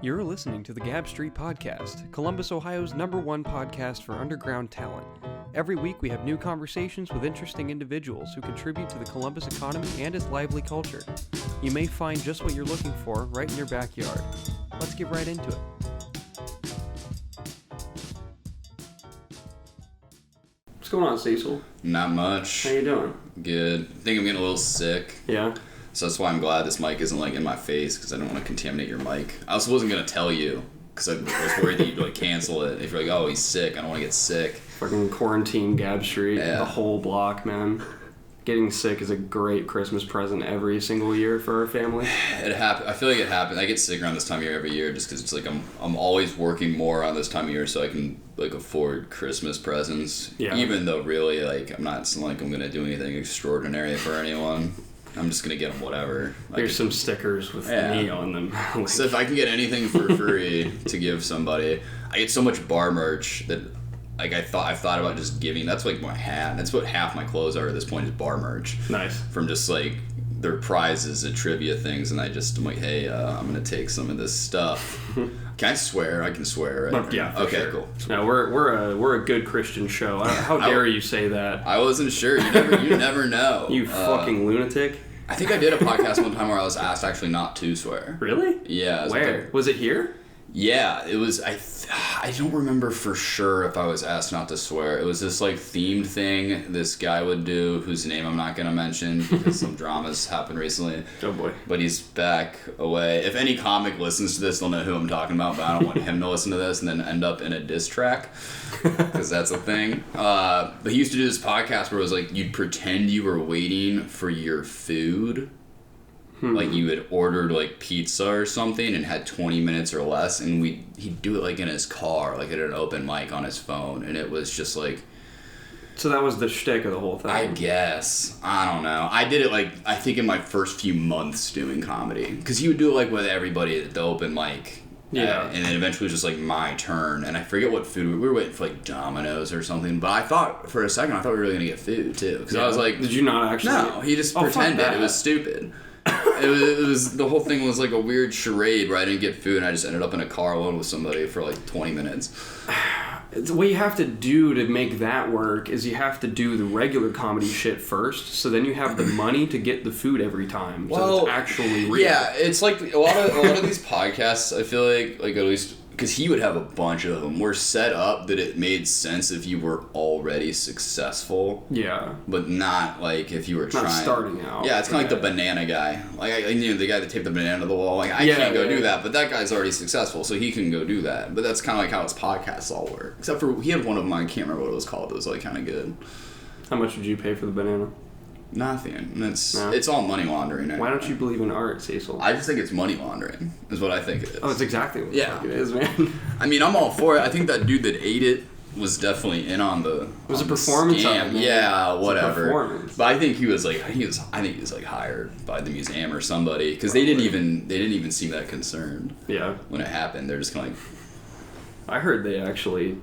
You're listening to the Gab Street Podcast, Columbus, Ohio's #1 podcast for underground talent. Every week we have new conversations with interesting individuals who contribute to the Columbus economy and its lively culture. You may find just what you're looking for right in your backyard. Let's get right into it. What's going on, Cecil? Not much. How you doing? Good. I think I'm getting a little sick. Yeah? So that's why I'm glad this mic isn't like in my face, because I don't want to contaminate your mic. I also wasn't going to tell you, because I was worried that you'd like cancel it. If you're like, oh, he's sick, I don't want to get sick. Fucking quarantine Gab Street, Yeah. The whole block, man. Getting sick is a great Christmas present every single year for our family. It happened. I feel like it happened. I get sick around this time of year every year, just because it's like I'm always working more on this time of year, so I can like afford Christmas presents. Yeah. Even though really like I'm not like I'm gonna do anything extraordinary for anyone. I'm just gonna get them whatever. Here's some stickers with me on them. Like, so if I can get anything for free to give somebody, I get so much bar merch that like I've thought about just giving. That's like my hat. That's what half my clothes are at this point is bar merch. Nice. From just like their prizes and trivia things, and I'm like, hey, I'm gonna take some of this stuff. Can I swear? I can swear, right? Yeah. Okay, sure. cool. No, we're a good Christian show. How dare you say that? I wasn't sure. You never know. You fucking lunatic. I think I did a podcast one time where I was asked actually not to swear. Really? Yeah. Where? Was it here? Yeah, it was. I don't remember for sure if I was asked not to swear. It was this like themed thing this guy would do, whose name I'm not gonna mention because some dramas happened recently. Oh boy. But he's back away. If any comic listens to this, they'll know who I'm talking about. But I don't want him to listen to this and then end up in a diss track, because that's a thing. But he used to do this podcast where it was like you'd pretend you were waiting for your food. Like you had ordered like pizza or something and had 20 minutes or less, and he'd do it like in his car, like at an open mic on his phone, and it was just like. So that was the shtick of the whole thing. I guess. I don't know. I did it like I think in my first few months doing comedy, because he would do it like with everybody at the open mic. Yeah. And then eventually it was just like my turn, and I forget what food we were waiting for, like Domino's or something. But I thought for a second we were really gonna get food too, because I was like, did you not actually? No, he just pretended. It was stupid. It was the whole thing was like a weird charade where I didn't get food and I just ended up in a car alone with somebody for like 20 minutes. What you have to do to make that work is you have to do the regular comedy shit first, so then you have the money to get the food every time. So it's actually real. Yeah, it's like a lot of these podcasts, I feel like at least because he would have a bunch of them, were set up that it made sense if you were already successful. Yeah. But not like if you were trying. Not starting out. Yeah, it's kind of like the banana guy. Like I knew the guy that taped the banana to the wall. Like I can't go do that, but that guy's already successful, so he can go do that. But that's kind of like how his podcasts all work. Except for he had one of them, I can't remember what it was called. It was like kind of good. How much did you pay for the banana? Nothing. It's all money laundering. Why don't you believe in art, Cecil? I just think it's money laundering, is what I think it is. Oh, it's exactly what the fuck it is, man. I mean, I'm all for it. I think that dude that ate it was definitely in on the. It was a performance scam. of it, Yeah, whatever. Performance. But I think he was like, I think he was like hired by the museum or somebody, because they didn't even seem that concerned. Yeah. When it happened, they're just kind of like. I heard they actually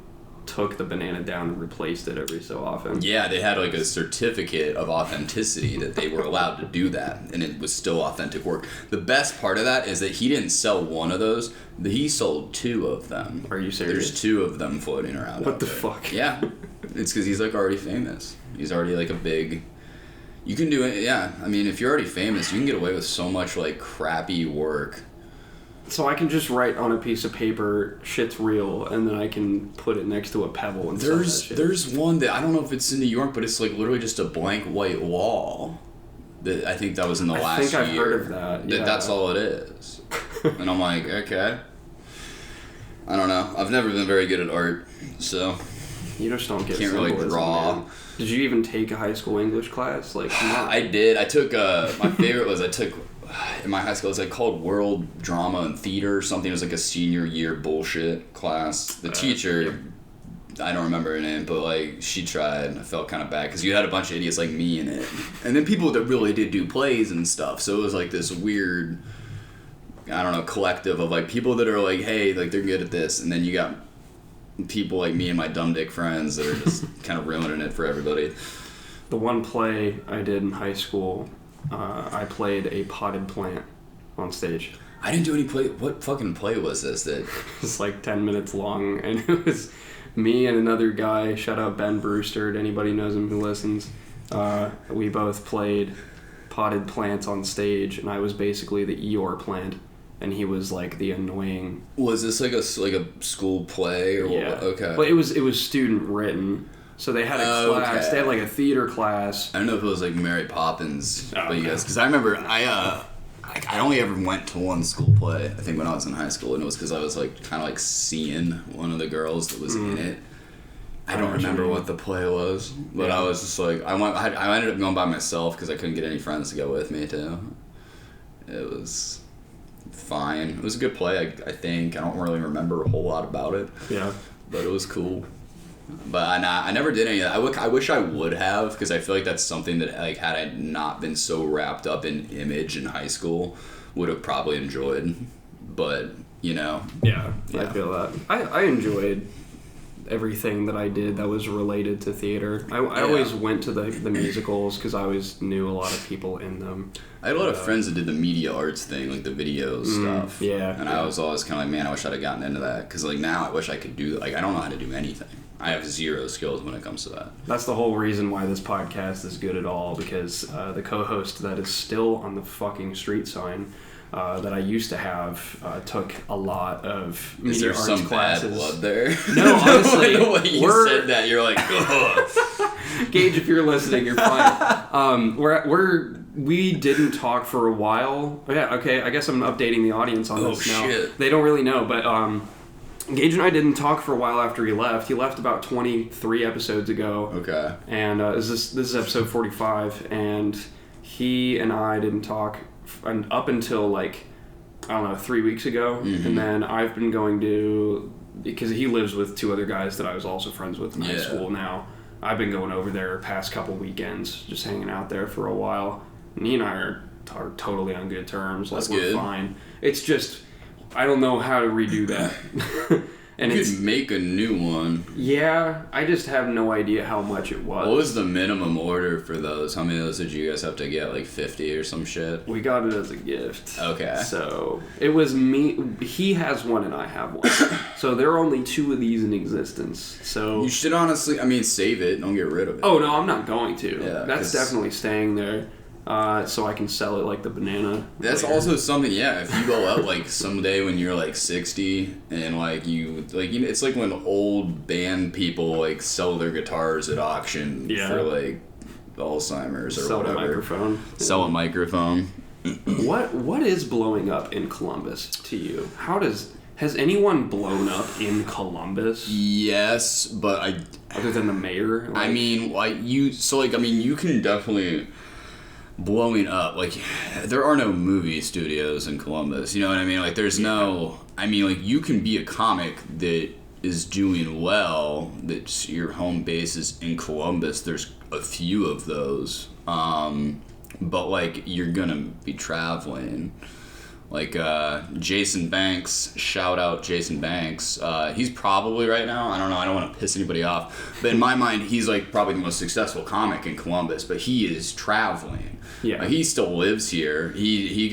took the banana down and replaced it every so often. Yeah, they had like a certificate of authenticity that they were allowed to do that, and it was still authentic work. The best part of that is that he didn't sell one of those, he sold 2 of them. Are you serious? There's 2 of them floating around. What the fuck? Yeah. It's because he's like already famous. He's already like a big. You can do it, yeah. I mean, if you're already famous, you can get away with so much like crappy work. So I can just write on a piece of paper, shit's real, and then I can put it next to a pebble and sell that shit. There's one that, I don't know if it's in New York, but it's like literally just a blank white wall. That I think that was in the last year. I think I've heard of that, yeah. That's all it is. And I'm like, okay. I don't know. I've never been very good at art, so. You just don't get can't really draw. Man. Did you even take a high school English class? Like, come on. I did. I took, my favorite was in my high school, it was like called World Drama and Theater or something. It was like a senior year bullshit class. The teacher, I don't remember her name, but like she tried. I felt kind of bad because you had a bunch of idiots like me in it, and then people that really did do plays and stuff. So it was like this weird, I don't know, collective of like people that are like, hey, like they're good at this, and then you got people like me and my dumb dick friends that are just kind of ruining it for everybody. The one play I did in high school. I played a potted plant on stage. I didn't do any play. What fucking play was this? That It's like 10 minutes long, and it was me and another guy. Shout out Ben Brewster. Anybody knows him who listens. We both played potted plants on stage, and I was basically the Eeyore plant, and he was like the annoying. Was this like a school play or yeah? What? Okay. But it was student written, so they had a class. Okay. They had like a theater class. I don't know if it was like Mary Poppins, Oh, but you okay. guys, because I remember I only ever went to one school play. I think when I was in high school, and it was because I was like kind of like seeing one of the girls that was in it. I don't remember what the play was, but Yeah. I was just like I ended up going by myself because I couldn't get any friends to go with me too. It was fine. It was a good play. I think I don't really remember a whole lot about it. Yeah. But it was cool. But I never did any of that. I wish I would have, because I feel like that's something that, like, had I not been so wrapped up in image in high school, would have probably enjoyed. But, you know. Yeah, I Yeah. feel that. I enjoyed everything that I did that was related to theater. I always went to the musicals because I always knew a lot of people in them. I had a lot of friends that did the media arts thing, like the video stuff. Yeah. And I was always kind of like, man, I wish I'd have gotten into that. Because, like, now I wish I could do, like, I don't know how to do anything. I have zero skills when it comes to that. That's the whole reason why this podcast is good at all, because the co-host that is still on the fucking street sign that I used to have took a lot of media Is there arts some classes. bad blood there? No, honestly, the way you said that, you're like, ugh. Gage, if you're listening, you're fine. We didn't talk for a while. Yeah, okay, I guess I'm updating the audience on this now. Shit. They don't really know, but Gage and I didn't talk for a while after he left. He left about 23 episodes ago. Okay. And this is episode 45, and he and I didn't talk up until, like, I don't know, 3 weeks ago. Mm-hmm. And then I've been going to, because he lives with two other guys that I was also friends with in high school now. I've been going over there past couple weekends, just hanging out there for a while. And he and I are totally on good terms. Like, That's we're good. fine. It's just, I don't know how to redo that. And You it's, could make a new one. yeah, I just have no idea how much it was. What was the minimum order for those? How many of those did you guys have to get? Like 50 or some shit? We got it as a gift. Okay. So it was me. He has one and I have one. So there are only two of these in existence. So You should honestly, save it. Don't get rid of it. oh no, I'm not going to. Yeah, That's 'cause- definitely staying there. So I can sell it like the banana. That's later. also something, yeah, if you go out, like, someday when you're, like, 60, and, like, it's like when old band people, like, sell their guitars at auction for, like, Alzheimer's or sell whatever. a microphone. Sell a microphone. What is blowing up in Columbus to you? Has anyone blown up in Columbus Yes, but other than the mayor? Like, you can definitely... Blowing up, like, there are no movie studios in Columbus, you know what I mean? Like, there's you can be a comic that is doing well, that your home base is in Columbus. There's a few of those, but, like, you're gonna be traveling. Like, Jason Banks, shout out Jason Banks. He's probably right now, I don't know, I don't want to piss anybody off, but in my mind, he's, like, probably the most successful comic in Columbus, but he is traveling. Yeah. He still lives here. He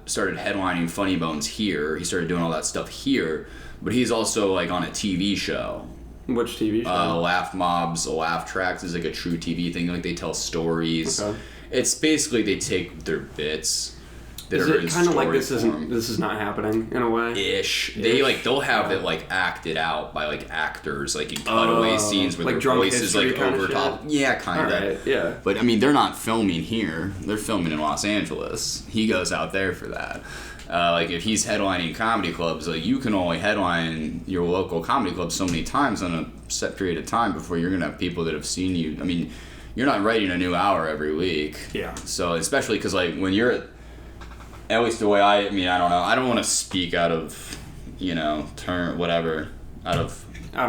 started headlining Funny Bones here. He started doing all that stuff here, but he's also, like, on a TV show. which TV show? Laugh Mobs, Laugh Tracks is, like, a true TV thing. Like, they tell stories. Okay. It's basically they take their bits that Is are it in kind of like story this is not happening in a way? ish. They'll have it, like, acted out by, like, actors, like, in cutaway scenes where like their Drunk voice is, History like, kinda over shit? top. Yeah, kind of. Alright, yeah. But they're not filming here. They're filming in Los Angeles. He goes out there for that. Like, if he's headlining comedy clubs, like, you can only headline your local comedy club so many times on a set period of time before you're gonna have people that have seen you. I mean, you're not writing a new hour every week. Yeah. So especially because, like, when you're at least the way I don't know. I don't want to speak out of, out of Out of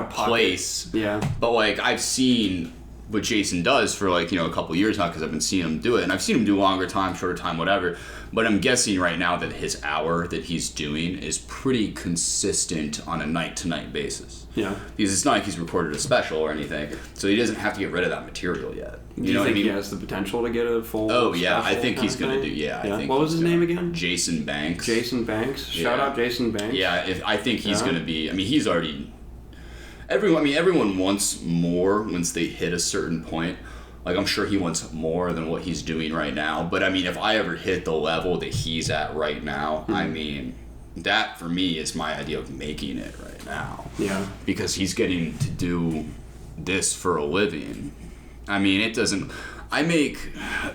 pocket. place. Yeah. But, like, I've seen what Jason does for like, a couple years now, because I've been seeing him do it, and I've seen him do longer time, shorter time, whatever. But I'm guessing right now that his hour that he's doing is pretty consistent on a night-to-night basis. Yeah. Because it's not like he's recorded a special or anything, so he doesn't have to get rid of that material yet. Do you think he has the potential to get a full? Oh yeah, I think he's going gonna do. Yeah, yeah. I think. What was his name again? Jason Banks. Jason Banks. Shout out Jason Banks. Yeah, I think he's gonna be. I mean, he's already. Everyone wants more once they hit a certain point. Like, I'm sure he wants more than what he's doing right now. But I mean, if I ever hit the level that he's at right now, I mean, that for me is my idea of making it right now. Yeah. Because he's getting to do this for a living. I mean, it doesn't. I make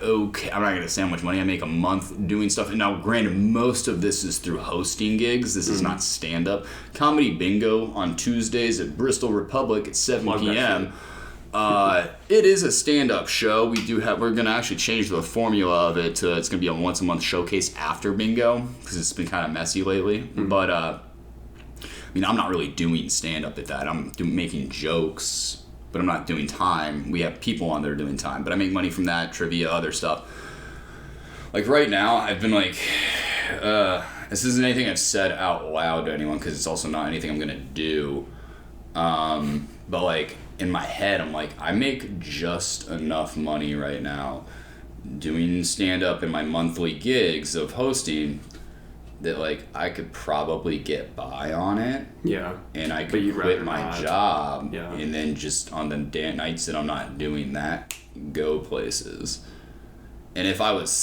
okay. I'm not gonna say how much money I make a month doing stuff. And now, granted, most of this is through hosting gigs. This is not stand up. Comedy Bingo on Tuesdays at Bristol Republic at 7 p.m. It is a stand-up show. We're gonna actually change the formula of it to, it's gonna be a once-a-month showcase after bingo, because it's been kind of messy lately. But I mean, I'm not really doing stand-up at that. I'm making jokes, but I'm not doing time. We have people on there doing time, but I make money from that, trivia, other stuff. Like right now, I've been like, this isn't anything I've said out loud to anyone, because it's also not anything I'm gonna do. But like, in my head, I'm like, I make just enough money right now doing stand-up and my monthly gigs of hosting that like I could probably get by on it. Yeah. And I could quit my job and then just on the nights that I'm not doing that, go places. And if I was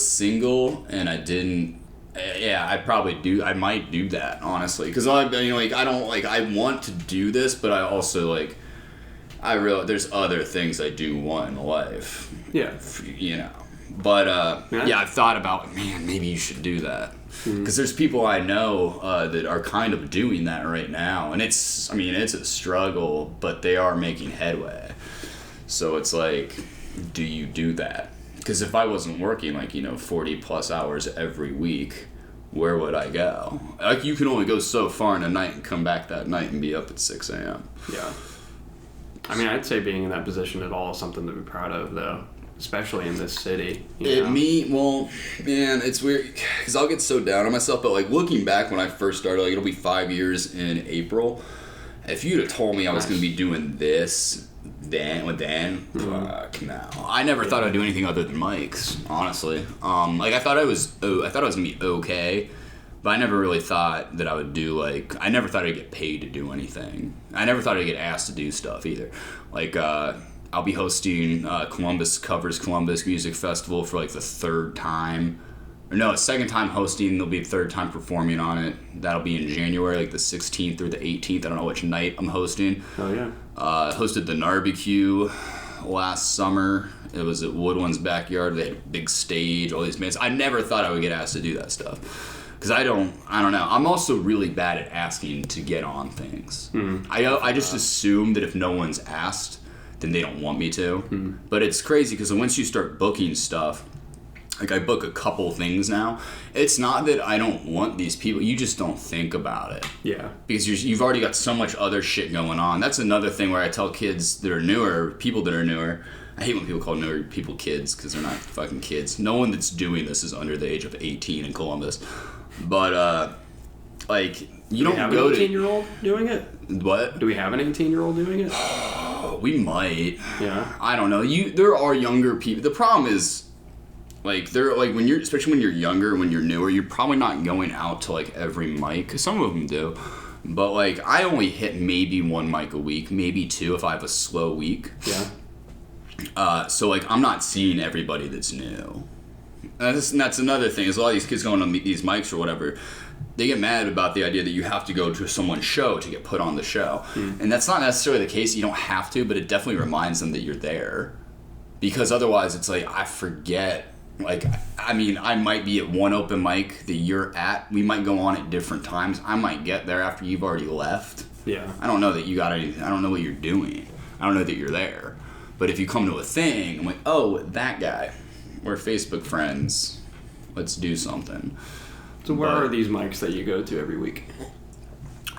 single and I didn't, I might do that, honestly, because I want to do this, but I also like, I realize there's other things I do want in life. Yeah. But I've thought about, man, maybe you should do that, because there's people I know that are kind of doing that right now, and it's a struggle, but they are making headway. So it's like, do you do that? Because if I wasn't working 40 plus hours every week, where would I go? Like, you can only go so far in a night and come back that night and be up at 6 a.m. Yeah. I mean, I'd say being in that position at all is something to be proud of, though, especially in this city. Well, man, it's weird, because I'll get so down on myself, but like, looking back when I first started, like, it'll be 5 years in April. If you'd have told me I was going to be doing this fuck no. I never thought I'd do anything other than mics, honestly. I thought I was gonna be okay, but I never really thought that I would do, like, I never thought I'd get paid to do anything. I never thought I'd get asked to do stuff either. Like, I'll be hosting Columbus Covers Columbus Music Festival for like the third time. Or no, second time hosting, there'll be a third time performing on it. That'll be in January, like the 16th or the 18th. I don't know which night I'm hosting. Oh, yeah. Hosted the Narbecue last summer. It was at Woodland's backyard. They had a big stage, all these bands. I never thought I would get asked to do that stuff, because I don't know. I'm also really bad at asking to get on things. I just assume that if no one's asked, then they don't want me to. But it's crazy, because once you start booking stuff, like, I book a couple things now. It's not that I don't want these people. You just don't think about it. Yeah. Because you've already got so much other shit going on. That's another thing where I tell kids that are newer, people that are newer. I hate when people call newer people kids, because they're not fucking kids. No one that's doing this is under the age of 18 in Columbus. But, like, you don't go to... Do we have an 18-year-old doing it? What? Do we have an 18-year-old doing it? We might. Yeah. I don't know. There are younger people. The problem is... Like, they're like, especially when you're younger, when you're newer, you're probably not going out to like every mic. Some of them do, but like, I only hit maybe one mic a week, maybe two if I have a slow week. Yeah. So like, I'm not seeing everybody that's new. And that's another thing. Is a lot of these kids going on these mics or whatever, they get mad about the idea that you have to go to someone's show to get put on the show, and that's not necessarily the case. You don't have to, but it definitely reminds them that you're there, because otherwise, it's like, I forget. Like, I mean, I might be at one open mic that you're at. We might go on at different times. I might get there after you've already left. Yeah. I don't know that you got anything. I don't know what you're doing. I don't know that you're there. But if you come to a thing, I'm like, oh, that guy. We're Facebook friends. Let's do something. So where are these mics that you go to every week?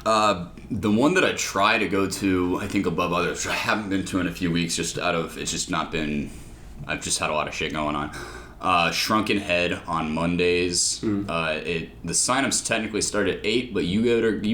The one that I try to go to, I think above others, which I haven't been to in a few weeks, it's just not been, I've just had a lot of shit going on. Shrunken Head on Mondays. The signups technically start at 8, but you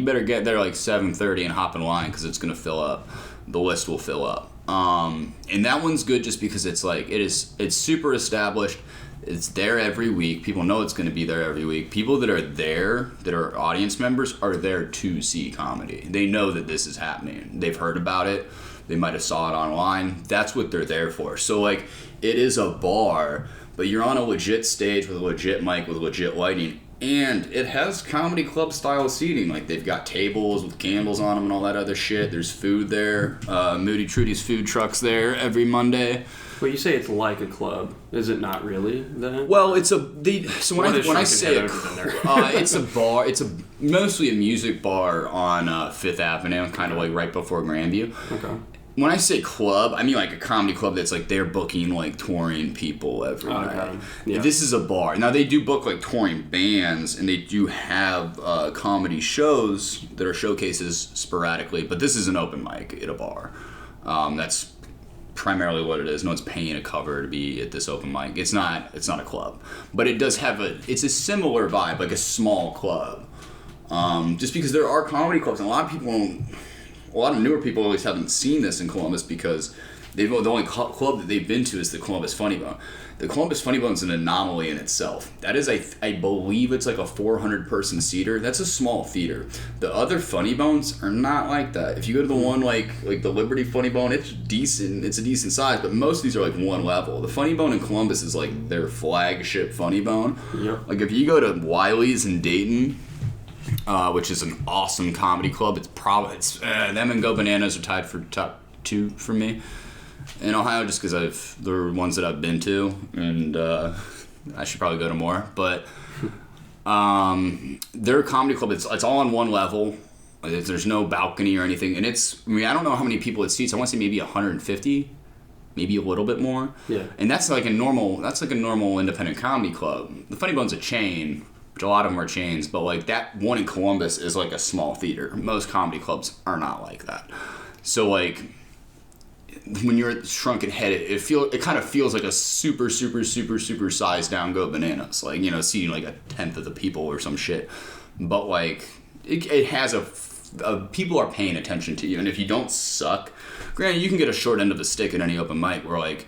better get there like 7:30 and hop in line because it's gonna fill up. The list will fill up. And that one's good just because it's super established. It's there every week. People know it's going to be there every week. People that are there, that are audience members, are there to see comedy. They know that this is happening. They've heard about it. They might have saw it online. That's what they're there for. So, like, it is a bar, but you're on a legit stage with a legit mic, with legit lighting, and it has comedy club style seating. Like, they've got tables with candles on them and all that other shit. There's food there. Moody Trudy's food truck's there every Monday. Well, you say it's like a club. Is it not really then? Well, it's when I say it's a bar. It's mostly a music bar on Fifth Avenue, kind of like right before Grandview. Okay. When I say club, I mean like a comedy club that's like they're booking like touring people every night. Okay. Yeah. This is a bar. Now they do book like touring bands, and they do have comedy shows that are showcases sporadically. But this is an open mic at a bar. That's primarily what it is. No one's paying a cover to be at this open mic. It's not a club, but it does have it's a similar vibe, like a small club. Just because there are comedy clubs, and a lot of newer people always haven't seen this in Columbus because the only club that they've been to is the Columbus Funny Bone. The Columbus Funny Bone is an anomaly in itself. That is, I believe it's like a 400-person seater. That's a small theater. The other Funny Bones are not like that. If you go to the one like the Liberty Funny Bone, it's decent. It's a decent size, but most of these are like one level. The Funny Bone in Columbus is like their flagship Funny Bone. Yep. Like if you go to Wiley's in Dayton, which is an awesome comedy club, them and Go Bananas are tied for top 2 for me in Ohio, just because they're ones that I've been to, and I should probably go to more. But their comedy club, it's all on one level. There's no balcony or anything, and I don't know how many people it seats. I want to say maybe 150, maybe a little bit more. Yeah. And that's like a normal independent comedy club. The Funny Bone's a chain, which a lot of them are chains, but like that one in Columbus is like a small theater. Most comedy clubs are not like that. So like when you're at Shrunken Head, it kind of feels like a super sized down Go Bananas, like, you know, seating like a tenth of the people or some shit. But like it has people are paying attention to you, and if you don't suck, granted you can get a short end of the stick at any open mic where like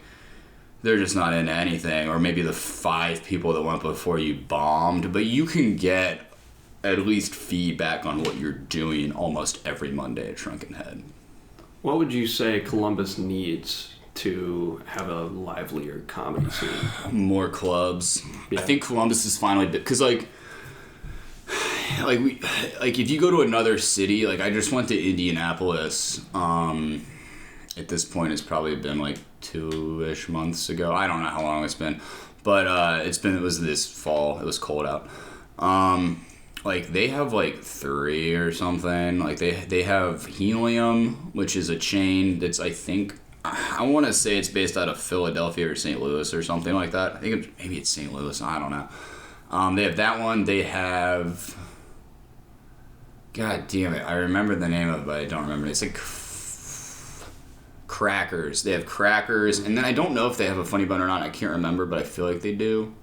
they're just not into anything, or maybe the 5 people that went before you bombed, but you can get at least feedback on what you're doing almost every Monday at Shrunken Head. What would you say Columbus needs to have a livelier comedy scene? More clubs. Yeah. I think Columbus is finally, because like if you go to another city, like I just went to Indianapolis. At this point, it's probably been like 2-ish months ago. I don't know how long it's been, but it was this fall. It was cold out. Like they have like 3 or something. Like they have Helium, which is a chain that's, I want to say it's based out of Philadelphia or St. Louis or something like that. I think maybe it's St. Louis. I don't know. They have that one. They have, God damn it, I remember the name of it, but I don't remember. It's like Crackers. They have Crackers, and then I don't know if they have a Funny Bone or not. I can't remember, but I feel like they do.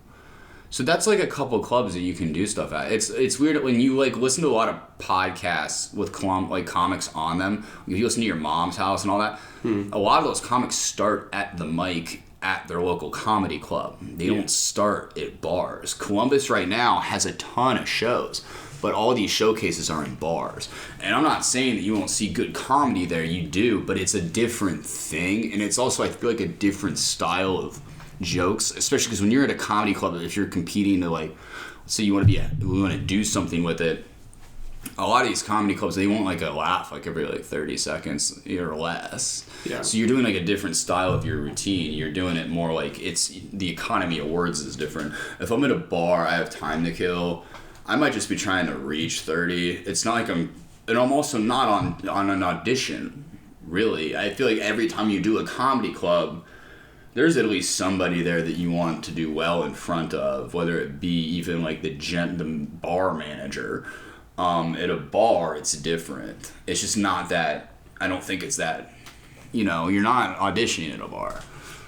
So that's like a couple clubs that you can do stuff at. It's weird when you like listen to a lot of podcasts with comics on them. If you listen to Your Mom's House and all that, a lot of those comics start at the mic at their local comedy club. They don't start at bars. Columbus right now has a ton of shows, but all these showcases are in bars. And I'm not saying that you won't see good comedy there. You do, but it's a different thing, and it's also, I feel like, a different style of jokes, especially because when you're at a comedy club, if you're competing to, like, say you want to do something with it, a lot of these comedy clubs, they want like a laugh like every like 30 seconds or less. Yeah. So you're doing like a different style of your routine. You're doing it more like it's the economy of words is different. If I'm at a bar, I have time to kill, I might just be trying to reach 30. It's not like I'm also not on an audition, really. I feel like every time you do a comedy club, there's at least somebody there that you want to do well in front of, whether it be even like the bar manager. At a bar, it's different. It's just not that. I don't think it's that. You're not auditioning at a bar.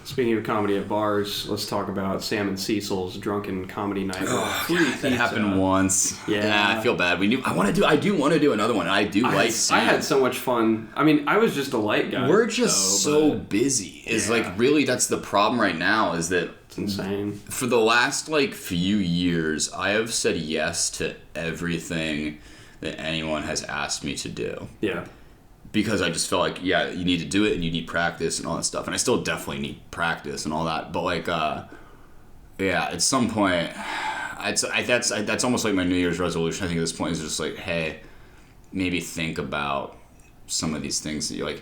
Speaking of comedy at bars, let's talk about Sam and Cecil's drunken comedy night. That happened once. Yeah, I feel bad. I do want to do another one. I like Sam. I had so much fun. I mean, I was just a light guy. We're just so busy. Really, that's the problem right now, is that it's insane. For the last few years, I have said yes to everything that anyone has asked me to do. Yeah. Because I just felt like, you need to do it and you need practice and all that stuff. And I still definitely need practice and all that. But at some point, that's almost like my New Year's resolution. I think at this point is just hey, maybe think about some of these things that you're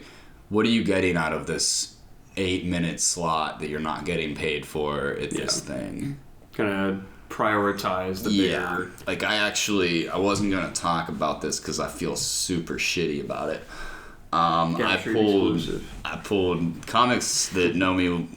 what are you getting out of this 8-minute slot that you're not getting paid for at this thing? Kind of prioritize the bigger. I wasn't going to talk about this because I feel super shitty about it. I pulled comics that know me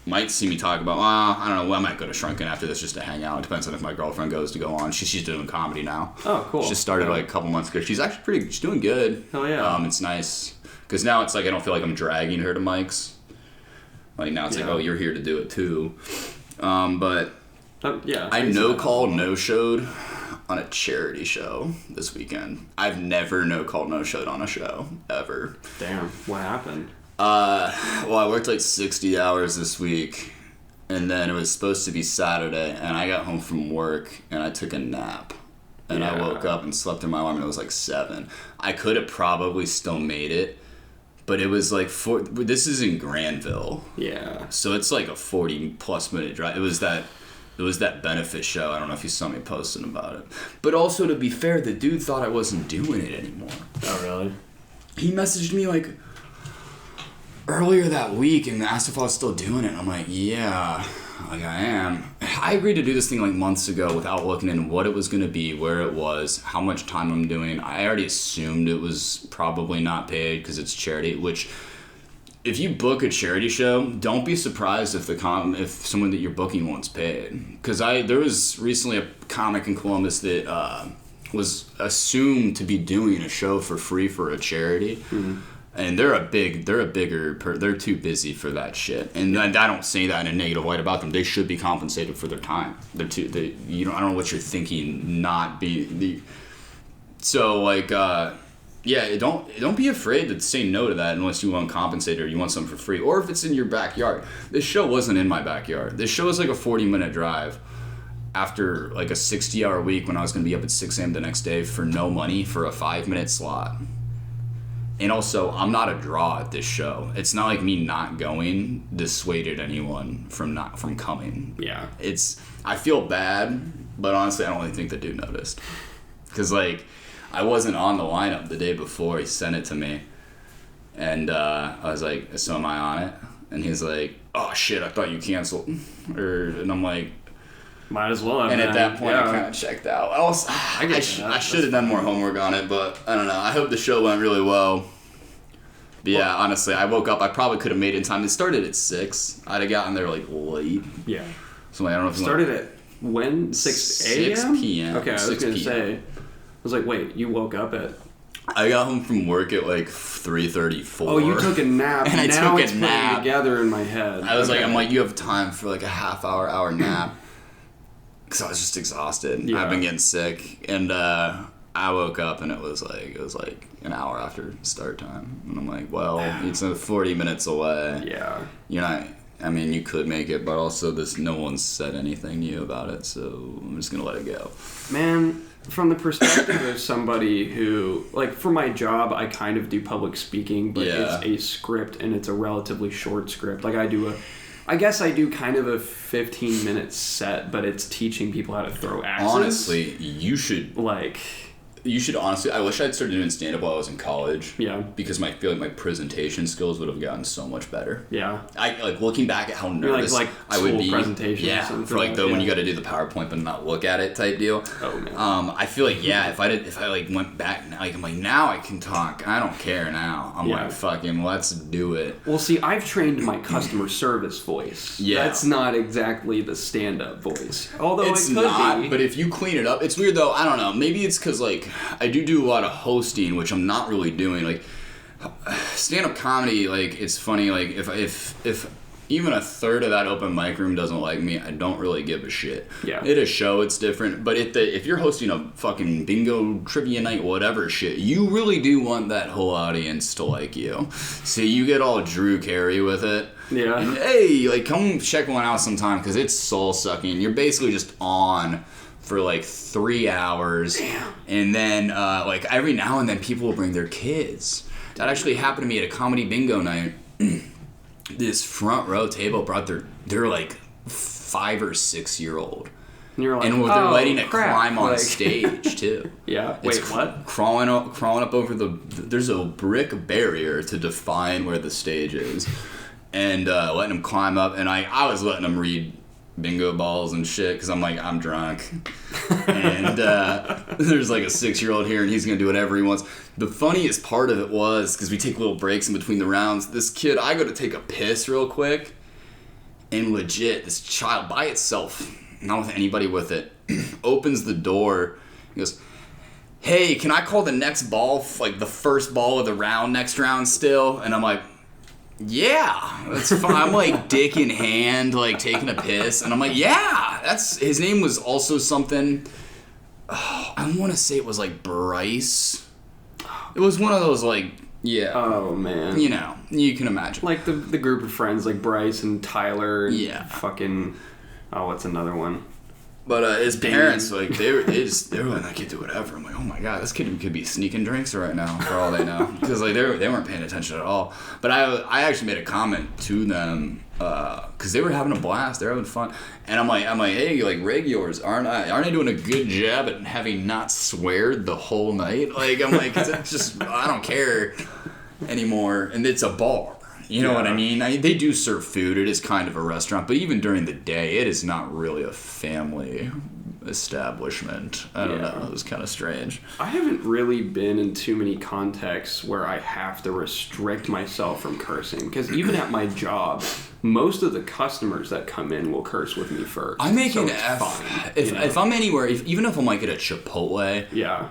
might see me talk about. I don't know. I might go to Shrunken after this just to hang out. It depends on if my girlfriend goes to go on. She's doing comedy now. Oh, cool. She just started a couple months ago. She's actually she's doing good. Hell yeah. It's nice because now it's I don't feel like I'm dragging her to mics. Now it's you're here to do it too. I no-called, no-showed on a charity show this weekend. I've never no-called, no-showed on a show, ever. Damn, what happened? I worked 60 hours this week, and then it was supposed to be Saturday, and I got home from work, and I took a nap. And I woke up and slept through my alarm, and it was 7. I could have probably still made it, but it was this is in Granville. Yeah. So it's a 40-plus minute drive. It was that benefit show. I don't know if you saw me posting about it. But also, to be fair, the dude thought I wasn't doing it anymore. Oh, really? He messaged me, earlier that week and asked if I was still doing it. And I'm yeah, I am. I agreed to do this thing, months ago without looking into what it was going to be, where it was, how much time I'm doing. I already assumed it was probably not paid because it's charity, which... If you book a charity show, don't be surprised if someone that you're booking wants paid. Because there was recently a comic in Columbus that was assumed to be doing a show for free for a charity, and they're too busy for that shit. And I don't say that in a negative light about them. They should be compensated for their time. I don't know what you're thinking. Don't be afraid to say no to that unless you want compensated or you want something for free. Or if it's in your backyard. This show wasn't in my backyard. This show was a 40-minute drive after a 60-hour week when I was going to be up at 6 a.m. the next day for no money for a 5-minute slot. And also, I'm not a draw at this show. It's not like me not going dissuaded anyone from coming. Yeah. I feel bad, but honestly, I don't really think the dude noticed. Because, I wasn't on the lineup the day before he sent it to me. And I was so am I on it? And he's oh shit, I thought you canceled. And I'm might as well have. And at that point, I kind of checked out. I should have done more homework on it, but I don't know. I hope the show went really well. But yeah, honestly, I woke up. I probably could have made it in time. It started at 6. I'd have gotten there late. Yeah. So I don't know if it started at when? 6 a.m. 6 p.m. Okay, I was gonna say. I was wait, you woke up at... I got home from work at 3:34. Oh, you took a nap. And now it's putting together in my head. I was you have time for a half-hour nap. Because I was just exhausted. Yeah. I've been getting sick. And I woke up and it was an hour after start time. And I'm well, it's 40 minutes away. Yeah. You're not... you could make it, but also no one's said anything to you about it, so I'm just going to let it go. Man... From the perspective of somebody who, for my job, I kind of do public speaking, but it's a script and it's a relatively short script. I guess I do kind of a 15-minute set, but it's teaching people how to throw axes. Honestly, you should... you should honestly, I wish I'd started doing stand-up while I was in college. Yeah. Because I feel like my presentation skills would have gotten so much better. Yeah. I like looking back at how nervous like I would be. presentations. Yeah, for like when you got to do the PowerPoint but not look at it type deal. Oh man. I feel like if I like went back now, like I'm like now I can talk. I don't care now. I'm like fucking let's do it. Well, see, I've trained my customer service voice. Yeah. That's not exactly the stand-up voice. Although It's it could not, be. but if you clean it up, it's weird though. I don't know. Maybe it's because like I do a lot of hosting, which I'm not really doing. Like stand-up comedy, like it's funny. Like if even a third of that open mic room doesn't like me, I don't really give a shit. Yeah. At a show, it's different. But if you're hosting a fucking bingo trivia night, whatever shit, you really do want that whole audience to like you. So you get all Drew Carey with it. Yeah. And hey, like come check one out sometime because it's soul sucking. You're basically just on for like 3 hours. Damn. And then like every now and then people will bring their kids. That actually happened to me at a comedy bingo night. This front row table brought their like 5 or 6 year old. And you're like, And they're letting it crap. climb on Like- stage too. Yeah. It's Wait, what? Crawling up over there's a brick barrier to define where the stage is. And letting them climb up. And I was letting them read bingo balls and shit because I'm like, I'm drunk. And there's like a 6-year-old here and he's going to do whatever he wants. The funniest part of it was, because we take little breaks in between the rounds, this kid, I go to take a piss real quick. And legit, this child by itself, not with anybody with it, opens the door. He goes, hey, can I call the next ball, like the first ball of the round, next round still? And I'm like, yeah, that's fine. I'm like dick in hand, like taking a piss. And I'm like, yeah, his name was also something, I want to say it was like Bryce. It was one of those like, yeah. Oh man. You know, you can imagine. Like the group of friends like Bryce and Tyler and Yeah. fucking, what's another one? But his parents, like, they were letting that kid do whatever. I'm like, oh my god, this kid could be sneaking drinks right now for all they know. Because like they weren't paying attention at all. But I actually made a comment to them because they were having a blast, they were having fun, and I'm like, hey, like regulars, aren't I doing a good job at having not sweared the whole night? Like I'm like, it's just I don't care anymore, and it's a bar. You know what I mean? They do serve food. It is kind of a restaurant. But even during the day, it is not really a family establishment. I don't know. It was kind of strange. I haven't really been in too many contexts where I have to restrict myself from cursing. Because even at my job, most of the customers that come in will curse with me first. I make an it's fine, if I'm anywhere, even if I'm like at a Chipotle. Yeah.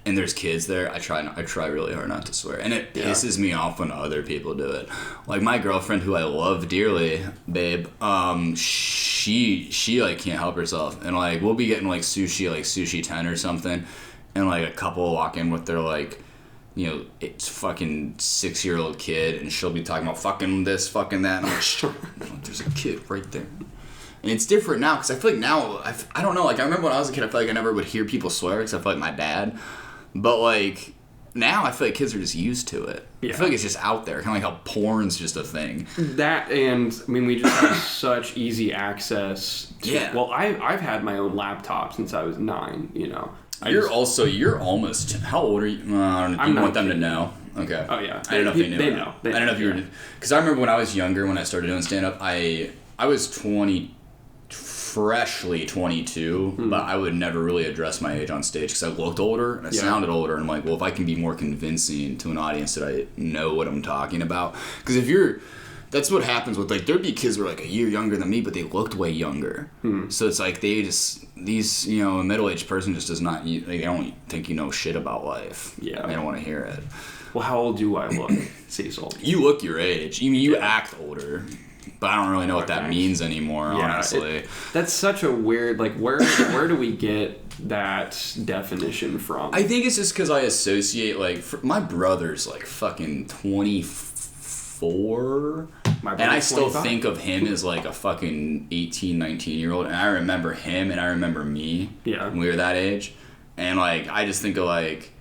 And there's kids there, I try really hard not to swear. And it pisses me off when other people do it. Like my girlfriend, who I love dearly, babe, she like can't help herself. And like we'll be getting like sushi 10 or something, and like a couple will walk in with their like, you know, it's fucking 6-year-old kid, and she'll be talking about fucking this, fucking that, and I'm like, shut up, there's a kid right there. And it's different now, because I feel like now, I don't know, like I remember when I was a kid, I feel like I never would hear people swear, because I feel like my dad. But, like, now I feel like kids are just used to it. Yeah. I feel like it's just out there. Kind of like how porn's just a thing. That, and, I mean, we just have such easy access to... Yeah. Well, I've had my own laptop since I was 9, you know. You're almost... How old are you? Do you want them to know? Okay. Oh, yeah. I don't know if they knew. They know. I don't know if you were... Because I remember when I was younger, when I started doing stand-up, I was freshly 22, but I would never really address my age on stage because I looked older and I sounded older, and I'm like, well, if I can be more convincing to an audience that I know what I'm talking about, because that's what happens with, like, there'd be kids who were like a year younger than me, but they looked way younger. So it's like these, you know, a middle-aged person just does not, they don't think you know shit about life. Yeah. They don't want to hear it. Well, how old do I look, Cecil? You look your age. You act older. But I don't really know what that means anymore, honestly. That's such a weird, like, where do we get that definition from? I think it's just because I associate, like, my brother's, like, fucking 24. And I still 25? think of him as, like, a fucking 18, 19-year-old. And I remember him and I remember me when we were that age. And, like, I just think of, like,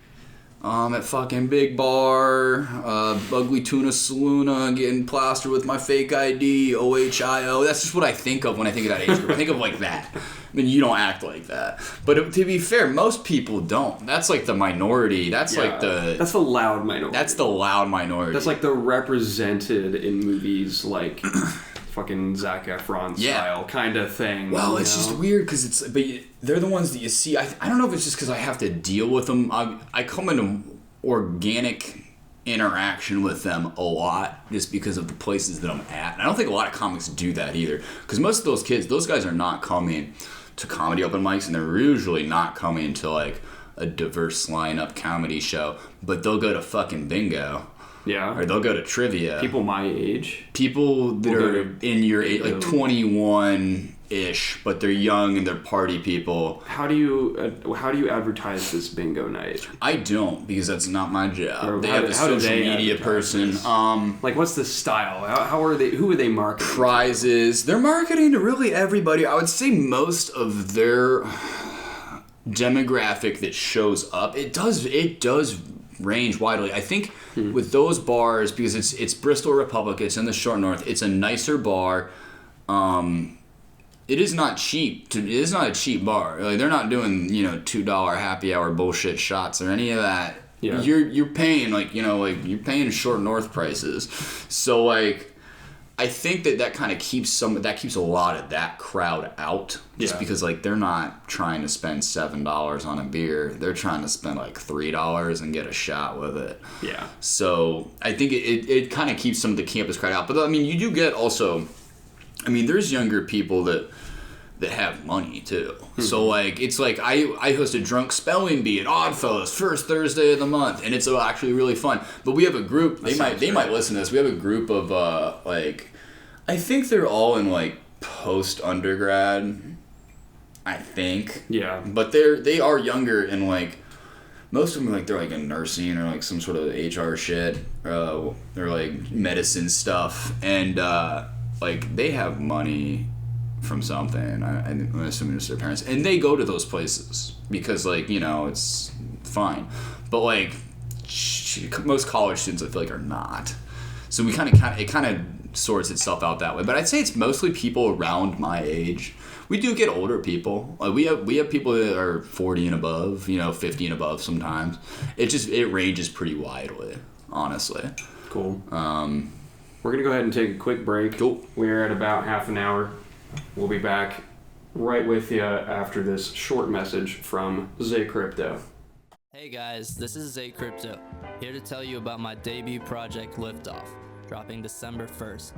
at fucking Big Bar, Ugly Tuna Saloona, getting plastered with my fake ID, OHIO. That's just what I think of when I think of that age group. I think of like that. I mean, you don't act like that. But to be fair, most people don't. That's like the minority. That's like the... That's the loud minority. That's the loud minority. That's like the represented in movies like... fucking Zac Efron style kind of thing. Well, it's just weird because but they're the ones that you see. I don't know if it's just because I have to deal with them. I come into organic interaction with them a lot just because of the places that I'm at. And I don't think a lot of comics do that either, because most of those guys are not coming to comedy open mics, and they're usually not coming to like a diverse lineup comedy show, but they'll go to fucking bingo. Yeah. Or they'll go to trivia. People my age. People that are in your age, like 21-ish, but they're young and they're party people. How do you advertise this bingo night? I don't, because that's not my job. Or they have a social media person. Like, what's the style? How are they? Who are they marketing? Prizes. They're marketing to really everybody. I would say most of their demographic that shows up, it does range widely. I think with those bars, because it's Bristol Republic, it's in the short north, it's a nicer bar. It is not cheap. It is not a cheap bar. Like, they're not doing $2 happy hour bullshit shots or any of that. Yeah. You're paying you're paying short north prices. So like, I think that kind of keeps a lot of that crowd out, just because like they're not trying to spend $7 on a beer. They're trying to spend like $3 and get a shot with it. Yeah. So I think it kind of keeps some of the campus crowd out. But I mean, you do get also, I mean, there's younger people that have money too. Mm-hmm. So like, it's like I host a drunk spelling bee at Oddfellows first Thursday of the month, and it's actually really fun. But we have a group. They might listen to this. We have a group of like, I think they're all in like post undergrad. I think. Yeah. But they are younger, and like most of them they're like in nursing or like some sort of HR shit. They're like medicine stuff, and like they have money from something. I'm assuming it's their parents, and they go to those places because like it's fine. But like most college students, I feel like, are not. So it kind of sorts itself out that way. But I'd say it's mostly people around my age. We do get older people. Like we have people that are 40 and above, 50 and above sometimes. It ranges pretty widely, honestly. Cool. We're gonna go ahead and take a quick break. Cool. We're at about half an hour. We'll be back right with you after this short message from Zay Crypto. Hey guys, this is Zay Crypto, here to tell you about my debut project Liftoff, dropping December 1st.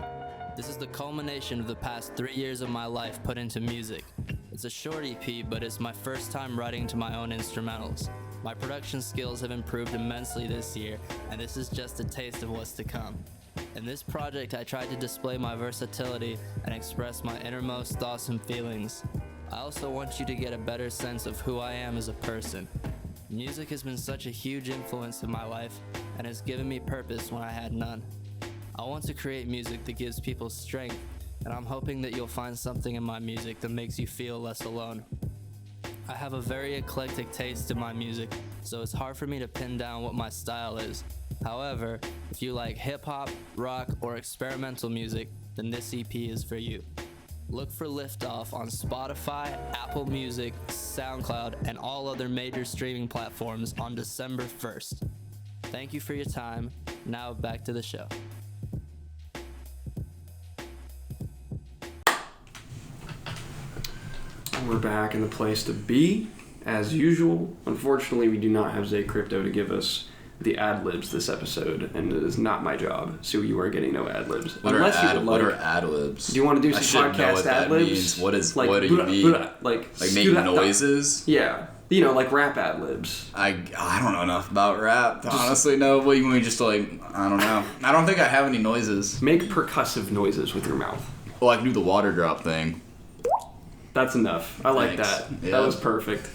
This is the culmination of the past 3 years of my life put into music. It's a short EP, but it's my first time writing to my own instrumentals. My production skills have improved immensely this year, and this is just a taste of what's to come. In this project, I tried to display my versatility and express my innermost thoughts and feelings. I also want you to get a better sense of who I am as a person. Music has been such a huge influence in my life and has given me purpose when I had none. I want to create music that gives people strength, and I'm hoping that you'll find something in my music that makes you feel less alone. I have a very eclectic taste in my music, so it's hard for me to pin down what my style is. However, if you like hip-hop, rock, or experimental music, then this EP is for you. Look for Liftoff on Spotify, Apple Music, SoundCloud, and all other major streaming platforms on December 1st. Thank you for your time. Now back to the show. We're back in the place to be, as usual. Unfortunately, we do not have Zay Crypto to give us the ad-libs this episode, and it is not my job, so you are getting no ad-libs. What are ad-libs? Do you want to do some podcast ad-libs? What do you mean? Like make noises? Yeah. Like rap ad-libs. I don't know enough about rap to honestly know. What do you mean, just like, I don't know. I don't think I have any noises. Make percussive noises with your mouth. Well, I can do the water drop thing. That's enough. I like that. Yeah. That was perfect.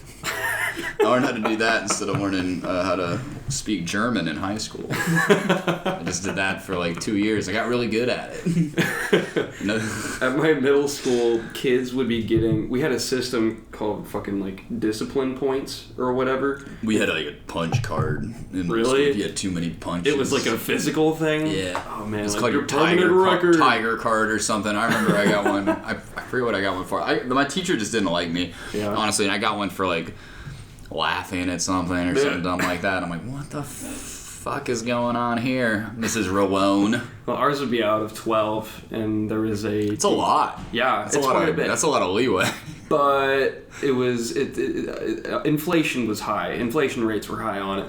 I learned how to do that instead of learning how to speak German in high school. I just did that for like 2 years. I got really good at it. No. At my middle school, kids would be getting... We had a system called fucking, like, discipline points or whatever. We had, like, a punch card. Really? If you had too many punches. It was, like, a physical thing? Yeah. Oh, man. It's like called your tiger card or something. I remember I got one. I forget what I got one for. My teacher just didn't like me, honestly. And I got one for, like, laughing at something or something dumb like that. I'm like, what the fuck is going on here, Mrs. Rowan? Well, ours would be out of 12, and there was a... It's a lot. Yeah, it's quite a bit. That's a lot of leeway. But it was... inflation was high. Inflation rates were high on it.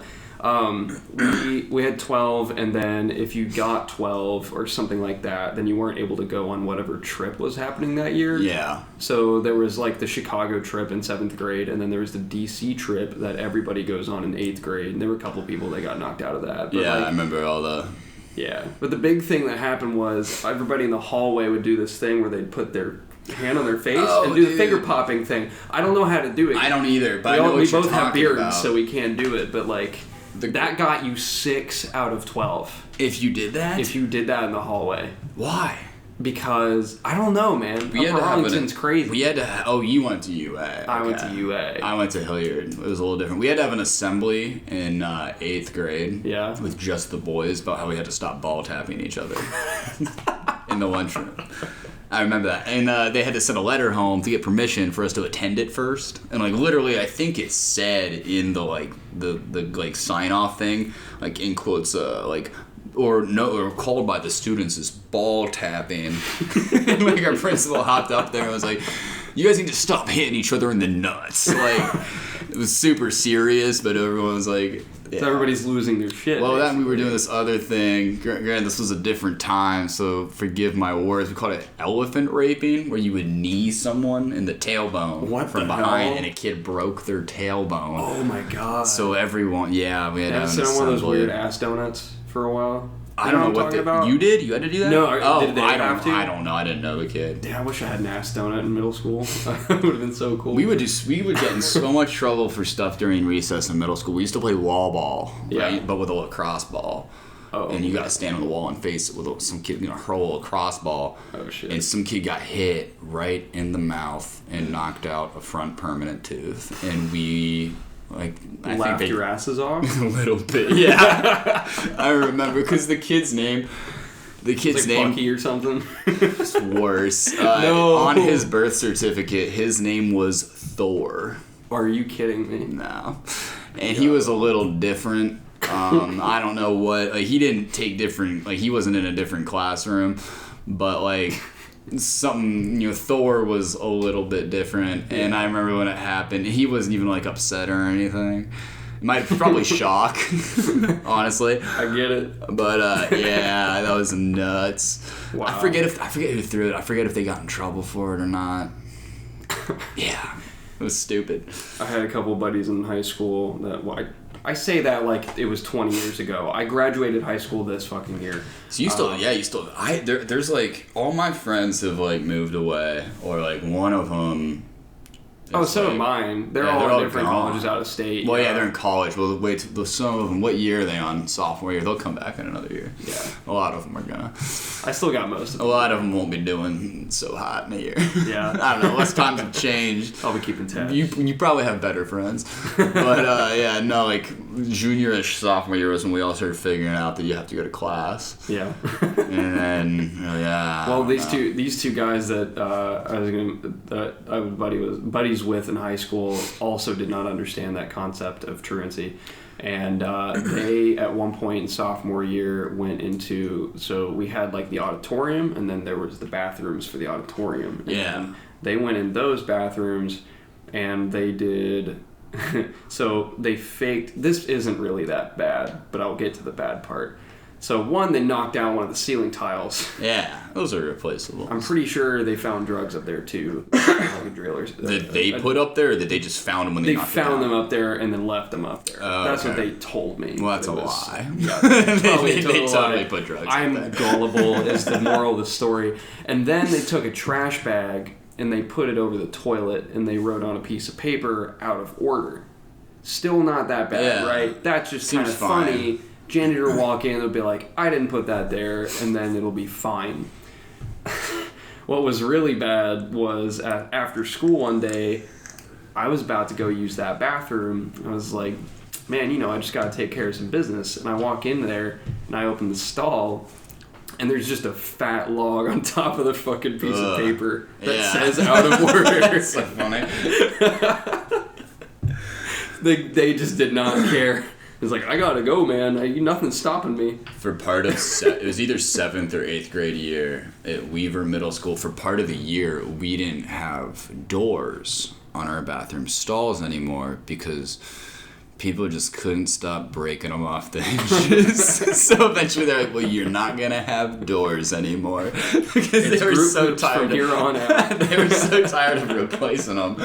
We had 12, and then if you got 12 or something like that, then you weren't able to go on whatever trip was happening that year. Yeah. So there was like the Chicago trip in 7th grade, and then there was the DC trip that everybody goes on in 8th grade, and there were a couple people that got knocked out of that. But I remember all the... Yeah, but the big thing that happened was everybody in the hallway would do this thing where they'd put their hand on their face and do the finger popping thing. I don't know how to do it. I don't either, but we both have beards, so we can't do it, but like... That got you 6 out of 12. If you did that? If you did that in the hallway. Why? Because, I don't know, man. Upper Arlington's crazy. We had to... Oh, you went to UA. I went to UA. I went to Hilliard. It was a little different. We had to have an assembly in 8th grade. Yeah. With just the boys about how we had to stop ball tapping each other in the lunchroom. I remember that. And they had to send a letter home to get permission for us to attend it first. And like literally I think it said in the sign off thing, like in quotes, or called by the students as ball tapping. And like our principal hopped up there and was like, you guys need to stop hitting each other in the nuts. Like it was super serious, but everyone was like, yeah. So everybody's losing their shit. Well, then we were doing this other thing. Granted, this was a different time, so forgive my words. We called it elephant raping, where you would knee someone in the tailbone from behind, and a kid broke their tailbone. Oh my god! So everyone, we had to sit on one of those weird ass donuts for a while. I don't know what you did. You had to do that. No, did they have to? I don't know. I didn't know the kid. Damn, I wish I had an ass donut in middle school. It would have been so cool. We would get in so much trouble for stuff during recess in middle school. We used to play wall ball, right? But with a lacrosse ball. Oh, and you got to stand on the wall and face it with some kid, hurl a lacrosse ball. Oh shit! And some kid got hit right in the mouth and knocked out a front permanent tooth, and we. I laughed think your asses off? A little bit, yeah. I remember because the kid's name Bucky or something. It's worse. No. On his birth certificate, his name was Thor. Are you kidding me? No. And he was a little different. I don't know what. He didn't take different. He wasn't in a different classroom, but something, Thor was a little bit different, and I remember when it happened, he wasn't even upset or anything. Probably shock, honestly. I get it. But that was nuts. Wow. I forget who threw it. I forget if they got in trouble for it or not. Yeah, it was stupid. I had a couple buddies in high school that I say that like it was 20 years ago. I graduated high school this fucking year. So you still, there's all my friends have moved away, or one of them. Oh, so are mine. They're all in different colleges out of state. Well, they're in college. Well, wait, some of them, what year are they on? Sophomore year. They'll come back in another year. Yeah. A lot of them are gonna. I still got most of them. A lot of them won't be doing so hot in a year. Yeah. I don't know. Unless times have changed. I'll be keeping tabs. You probably have better friends. But, junior-ish sophomore year was when we all started figuring out that you have to go to class. Yeah. And then, Well, these two guys that I was buddies with in high school also did not understand that concept of truancy, and they at one point in sophomore year went into, so we had the auditorium, and then there was the bathrooms for the auditorium. And they went in those bathrooms and they did so they faked, this isn't really that bad, but I'll get to the bad part. So one, they knocked down one of the ceiling tiles. Yeah, those are replaceable. I'm pretty sure they found drugs up there too. Drillers. Did they put up there, or did they just found them when they knocked them down? They found them up there and then left them up there. That's what they told me. Well, that's a lie. Yeah, they totally put drugs I'm up there. gullible is the moral of the story. And then they took a trash bag and they put it over the toilet and they wrote on a piece of paper, out of order. still not that bad, right? That's just kind of funny. Janitor will walk in, they'll be like, I didn't put that there, and then it'll be fine. What was really bad was after school one day, I was about to go use that bathroom. I was like, man, I just got to take care of some business. And I walk in there, and I open the stall, and there's just a fat log on top of the fucking piece of paper that says out of order. That's so funny. They just did not care. It's like, I gotta go, man. Nothing's stopping me. For part of it was either 7th or 8th grade year at Weaver Middle School. For part of the year, we didn't have doors on our bathroom stalls anymore because people just couldn't stop breaking them off the hinges. So eventually they're like, well, you're not going to have doors anymore. Because they were so tired from here on out. They were so tired of replacing them.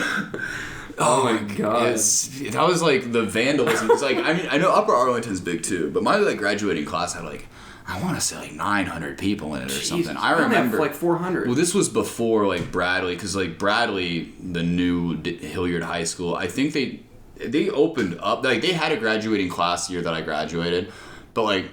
Oh my god. That was like the vandalism. It's like, I know Upper Arlington's big too, but my like graduating class had like, I want to say like 900 people in it or something. I remember like 400. Well, this was before like Bradley, because like Bradley, the new Hilliard High School, I think they opened up, like they had a graduating class the year that I graduated, but like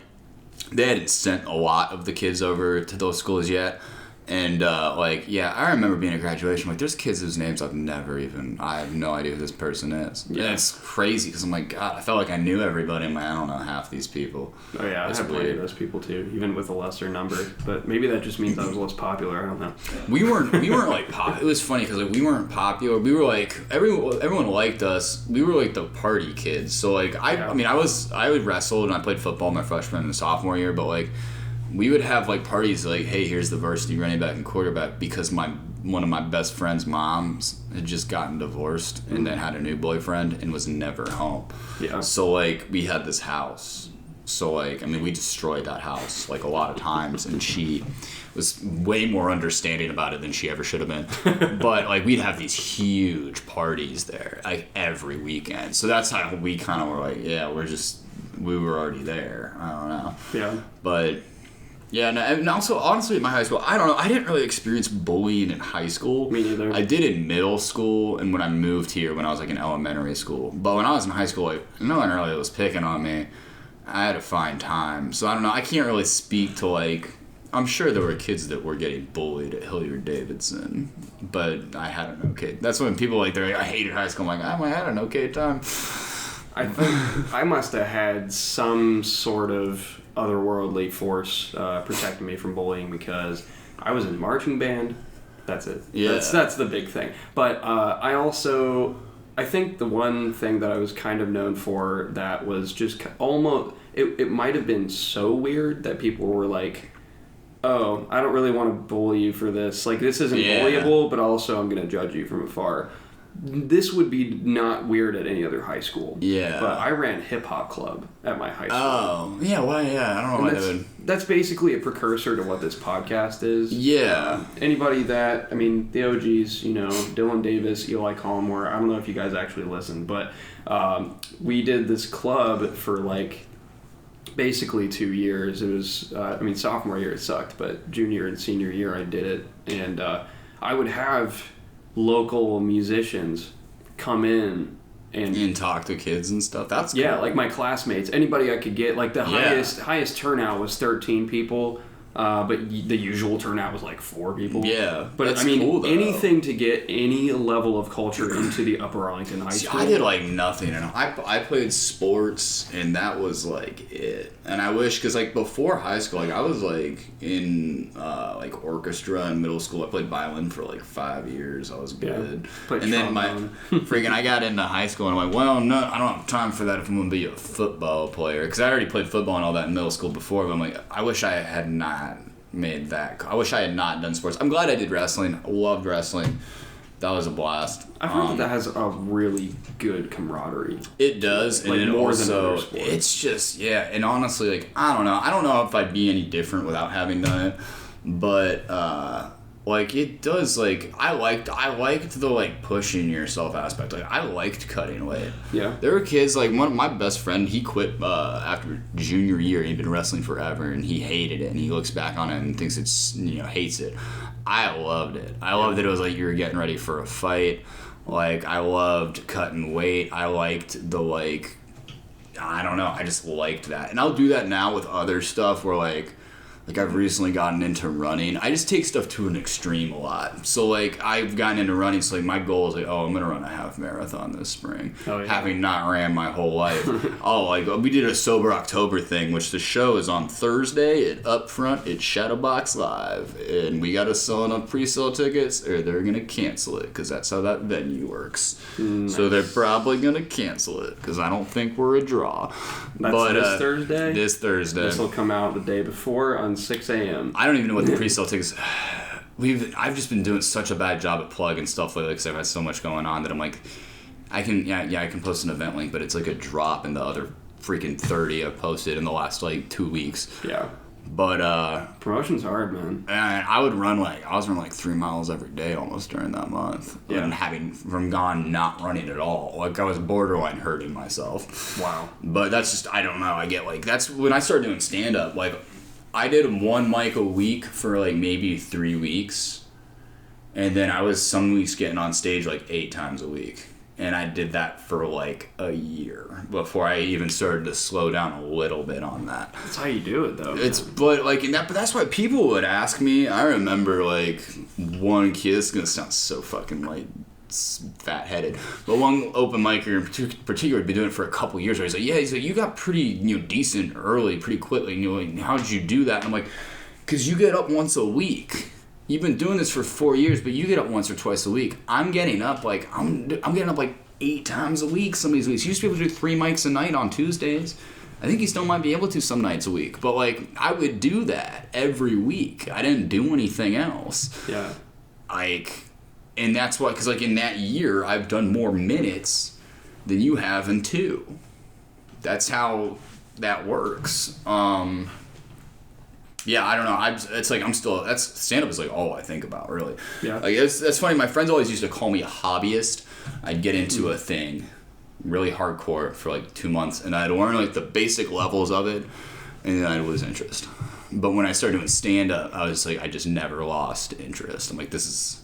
they hadn't sent a lot of the kids over to those schools yet. And I remember being at graduation, like there's kids whose names I have no idea who this person is. Yeah, and it's crazy because I'm like, God, I felt like I knew everybody. I'm like, I don't know half these people. Oh yeah, I have plenty of those people too, even with a lesser number. But maybe that just means I was less popular. I don't know. We weren't like pop. It was funny because like we weren't popular. We were like everyone liked us. We were like the party kids. So like I would wrestle and I played football my freshman and sophomore year, but like. We would have like parties like, hey, here's the varsity running back and quarterback, because one of my best friend's moms had just gotten divorced and then had a new boyfriend and was never home. Yeah. So like we had this house. So like we destroyed that house like a lot of times, and she was way more understanding about it than she ever should have been. But like we'd have these huge parties there like every weekend. So that's how we kind of were like, yeah, we were already there. I don't know. Yeah. But yeah, and also, honestly, at my high school, I don't know, I didn't really experience bullying in high school. Me neither. I did in middle school and when I moved here when I was, like, in elementary school. But when I was in high school, like, no one really was picking on me. I had a fine time. So, I don't know, I can't really speak to, like, I'm sure there were kids that were getting bullied at Hilliard-Davidson, but I had an okay. That's when people, like, they're like, I hated high school. I'm like, I had an okay time. I think I must have had some sort of otherworldly force protecting me from bullying because I was in marching band. That's it. Yeah. That's the big thing. But I think the one thing that I was kind of known for that was just almost, it might have been so weird that people were like, oh, I don't really want to bully you for this. Like, this isn't bullyable, but also I'm going to judge you from afar. This would be not weird at any other high school. Yeah. But I ran hip-hop club at my high school. Oh. Yeah, well, yeah, I don't know why they would. That's basically a precursor to what this podcast is. Yeah. Anybody that, the OGs, Dylan Davis, Eli Collmore, I don't know if you guys actually listen, but we did this club for, like, basically 2 years. It was, sophomore year it sucked, but junior and senior year I did it. And I would have local musicians come in and talk to kids and stuff. That's cool. Yeah, like my classmates, anybody I could get. Like the highest turnout was 13 people, but the usual turnout was like 4 people. Yeah, but that's cool, though. Anything to get any level of culture into the Upper Arlington High School. I did like nothing, and I played sports, and that was like it. And I wish, because like before high school, like I was like in like orchestra in middle school. I played violin for like 5 years. I was good. Yeah, and then I got into high school, and I'm like, well, no, I don't have time for that if I'm gonna be a football player, because I already played football and all that in middle school before. But I'm like, I wish I had not made that. I wish I had not done sports. I'm glad I did wrestling. I loved wrestling. That was a blast. I've heard that has a really good camaraderie. It does, like, and more also, than other sports. It's just, and honestly, like, I don't know if I'd be any different without having done it, but like it does, like I liked the like pushing yourself aspect. Like I liked cutting weight. Yeah. There were kids, like one of my best friend, he quit after junior year. He'd been wrestling forever and he hated it, and he looks back on it and thinks it's hates it. I loved it. I loved that it was like you were getting ready for a fight. Like, I loved cutting weight. I liked the, like, I don't know. I just liked that. And I'll do that now with other stuff where, like I've recently gotten into running. I just take stuff to an extreme a lot. So, like, I've gotten into running. So, like, my goal is, like, I'm going to run a half marathon this spring. Oh, yeah. Having not ran my whole life. We did a Sober October thing, which the show is on Thursday at Upfront at Shadowbox Live. And we got to sell enough pre-sale tickets or they're going to cancel it because that's how that venue works. Nice. So, they're probably going to cancel it because I don't think we're a draw. That's this Thursday? This Thursday. This will come out the day before on 6 a.m. I don't even know what the pre-sale tickets. I've just been doing such a bad job at plugging stuff lately because I've had so much going on that I'm like, I can post an event link, but it's like a drop in the other freaking 30 I've posted in the last like 2 weeks. Yeah. But promotion's hard, man. And I was running like 3 miles every day almost during that month. Yeah. And not running at all. Like I was borderline hurting myself. Wow. But that's just, I don't know. I get like, that's when I started doing stand up. Like I did one mic a week for like maybe 3 weeks. And then I was some weeks getting on stage like 8 times a week. And I did that for like a year before I even started to slow down a little bit on that. That's how you do it, though. But that's why people would ask me. I remember like one kid. This is gonna sound so fucking like fat-headed, but one open micer in particular had been doing it for a couple years. Where he's like, you got pretty decent early, pretty quickly. And like, how did you do that? And I'm like, because you get up once a week. You've been doing this for 4 years, but you get up once or twice a week. I'm getting up like I'm getting up like 8 times a week some of these weeks. You used to be able to do 3 mics a night on Tuesdays. I think you still might be able to some nights a week, but like I would do that every week. I didn't do anything else. Yeah. And that's why, because like in that year, I've done more minutes than you have in 2. That's how that works. Yeah, I don't know. That's stand-up is like all I think about, really. Yeah. Like that's funny. My friends always used to call me a hobbyist. I'd get into a thing really hardcore for like 2 months, and I'd learn like the basic levels of it, and then I'd lose interest. But when I started doing stand-up, I was like, I just never lost interest. I'm like, this is...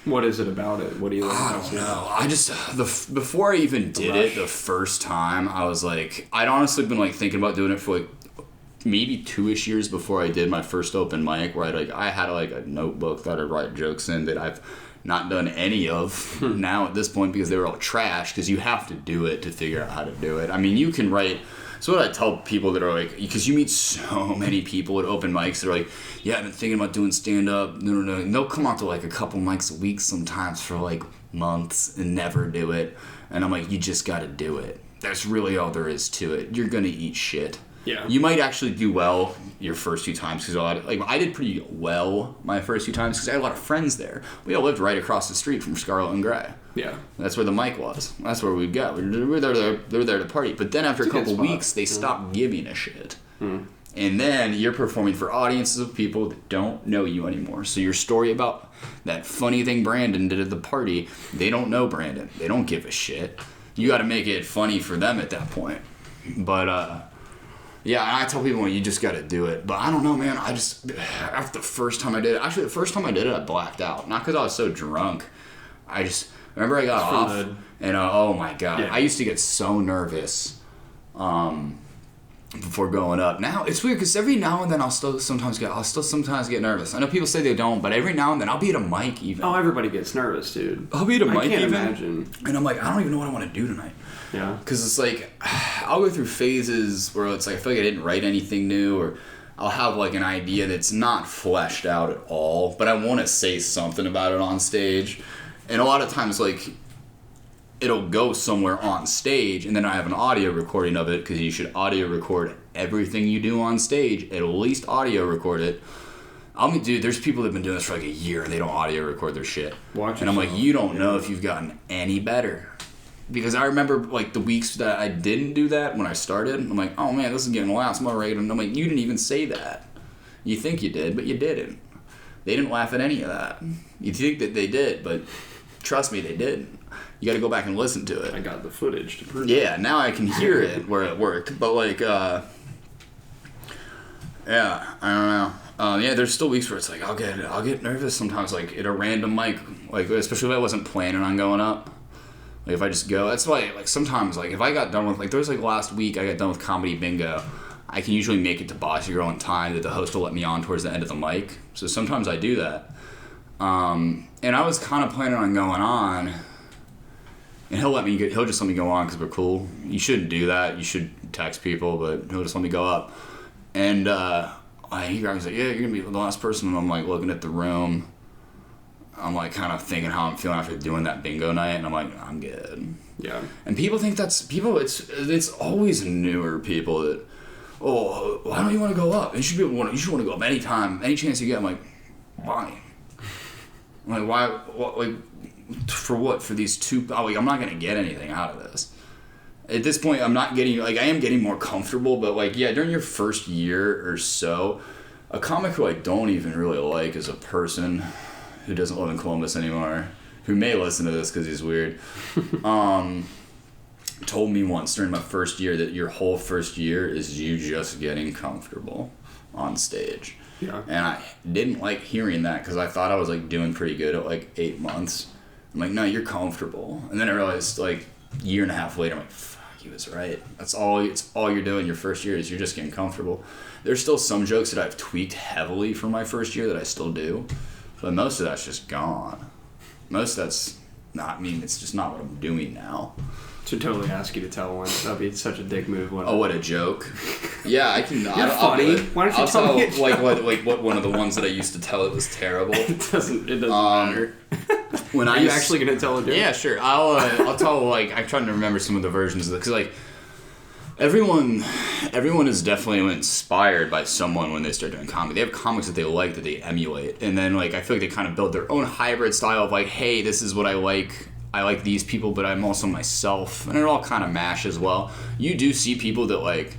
What is it about it? What do you like about it? I don't know. Before I even did it the first time, I was like... I'd honestly been like thinking about doing it for like maybe 2-ish years before I did my first open mic, where I had like a notebook that I'd write jokes in that I've not done any of now at this point because they were all trash, because you have to do it to figure out how to do it. I mean, you can write... So what I tell people that are like, because you meet so many people at open mics that are like, yeah, I've been thinking about doing stand-up. No. And they'll come out to like a couple mics a week sometimes for like months and never do it. And I'm like, you just got to do it. That's really all there is to it. You're going to eat shit. Yeah. You might actually do well your first few times, because I did pretty well my first few times because I had a lot of friends there. We all lived right across the street from Scarlet and Gray. Yeah. That's where the mic was. That's where we'd go. We were there to party. But then after a couple weeks, they stopped giving a shit. Mm. And then you're performing for audiences of people that don't know you anymore. So your story about that funny thing Brandon did at the party, they don't know Brandon. They don't give a shit. You got to make it funny for them at that point. But, yeah, I tell people, you just got to do it. But I don't know, man. After the first time I did it, I blacked out. Not because I was so drunk. I remember I got off, and oh my God. Yeah. I used to get so nervous before going up. Now, it's weird because every now and then I'll still sometimes get nervous. I know people say they don't, but every now and then I'll be at a mic even. Oh, everybody gets nervous, dude. I'll be at a mic even. I can't imagine. And I'm like, I don't even know what I want to do tonight. Yeah. Because it's like, I'll go through phases where it's like, I feel like I didn't write anything new, or I'll have like an idea that's not fleshed out at all, but I want to say something about it on stage. And a lot of times, like, it'll go somewhere on stage, and then I have an audio recording of it, because you should audio record everything you do on stage, at least audio record it. Dude, there's people that have been doing this for like a year, and they don't audio record their shit. And I'm like, you don't know if you've gotten any better. Because I remember, like, the weeks that I didn't do that when I started, I'm like, oh man, this is getting laughs. I'm like, you didn't even say that. You think you did, but you didn't. They didn't laugh at any of that. You think that they did, but trust me, they didn't. You got to go back and listen to it. I got the footage to prove it. Yeah, now I can hear it where it worked. But, like, Yeah, I don't know. Yeah, there's still weeks where it's like I'll get nervous sometimes, like at a random mic, like especially if I wasn't planning on going up. Like if I just go, that's why like sometimes like if I got done with like there was like last week I got done with comedy bingo, I can usually make it to Bossy Girl in time that the host will let me on towards the end of the mic. So sometimes I do that. And I was kind of planning on going on, and he'll just let me go on because we're cool. You shouldn't do that. You should text people, but he'll just let me go up. And he was like, yeah, you're gonna be the last person. And I'm like looking at the room. I'm like kind of thinking how I'm feeling after doing that bingo night, and I'm like, I'm good. Yeah. And people think it's always newer people that, oh, why don't you want to go up? You should want to go up anytime, any chance you get. I'm like, why? I'm like, why? What, like, for what? For these two? Oh, like, I'm not gonna get anything out of this. At this point, I'm not getting like I am getting more comfortable, but like yeah, during your first year or so, a comic who I don't even really like as a person, who doesn't live in Columbus anymore, who may listen to this because he's weird, told me once during my first year that your whole first year is you just getting comfortable on stage. Yeah. And I didn't like hearing that because I thought I was like doing pretty good at like 8 months. I'm like, no, you're comfortable. And then I realized like a year and a half later, I'm like, fuck, he was right. It's all you're doing your first year is you're just getting comfortable. There's still some jokes that I've tweaked heavily from my first year that I still do. But most of that's just gone. Most of that's not me. It's just not what I'm doing now. Should totally ask you to tell one. That'd be such a dick move. Oh, what a joke! Yeah, I can. You're funny. Why don't you tell me a joke? What one of the ones that I used to tell it was terrible. It doesn't matter. Are you actually gonna tell a joke? Yeah, sure. I'll tell like I'm trying to remember some of the versions of it because like everyone is definitely inspired by someone when they start doing comedy. They have comics that they like that they emulate, and then like I feel like they kind of build their own hybrid style of like, hey, this is what I like. I like these people, but I'm also myself, and it all kind of mash as well. You do see people that like.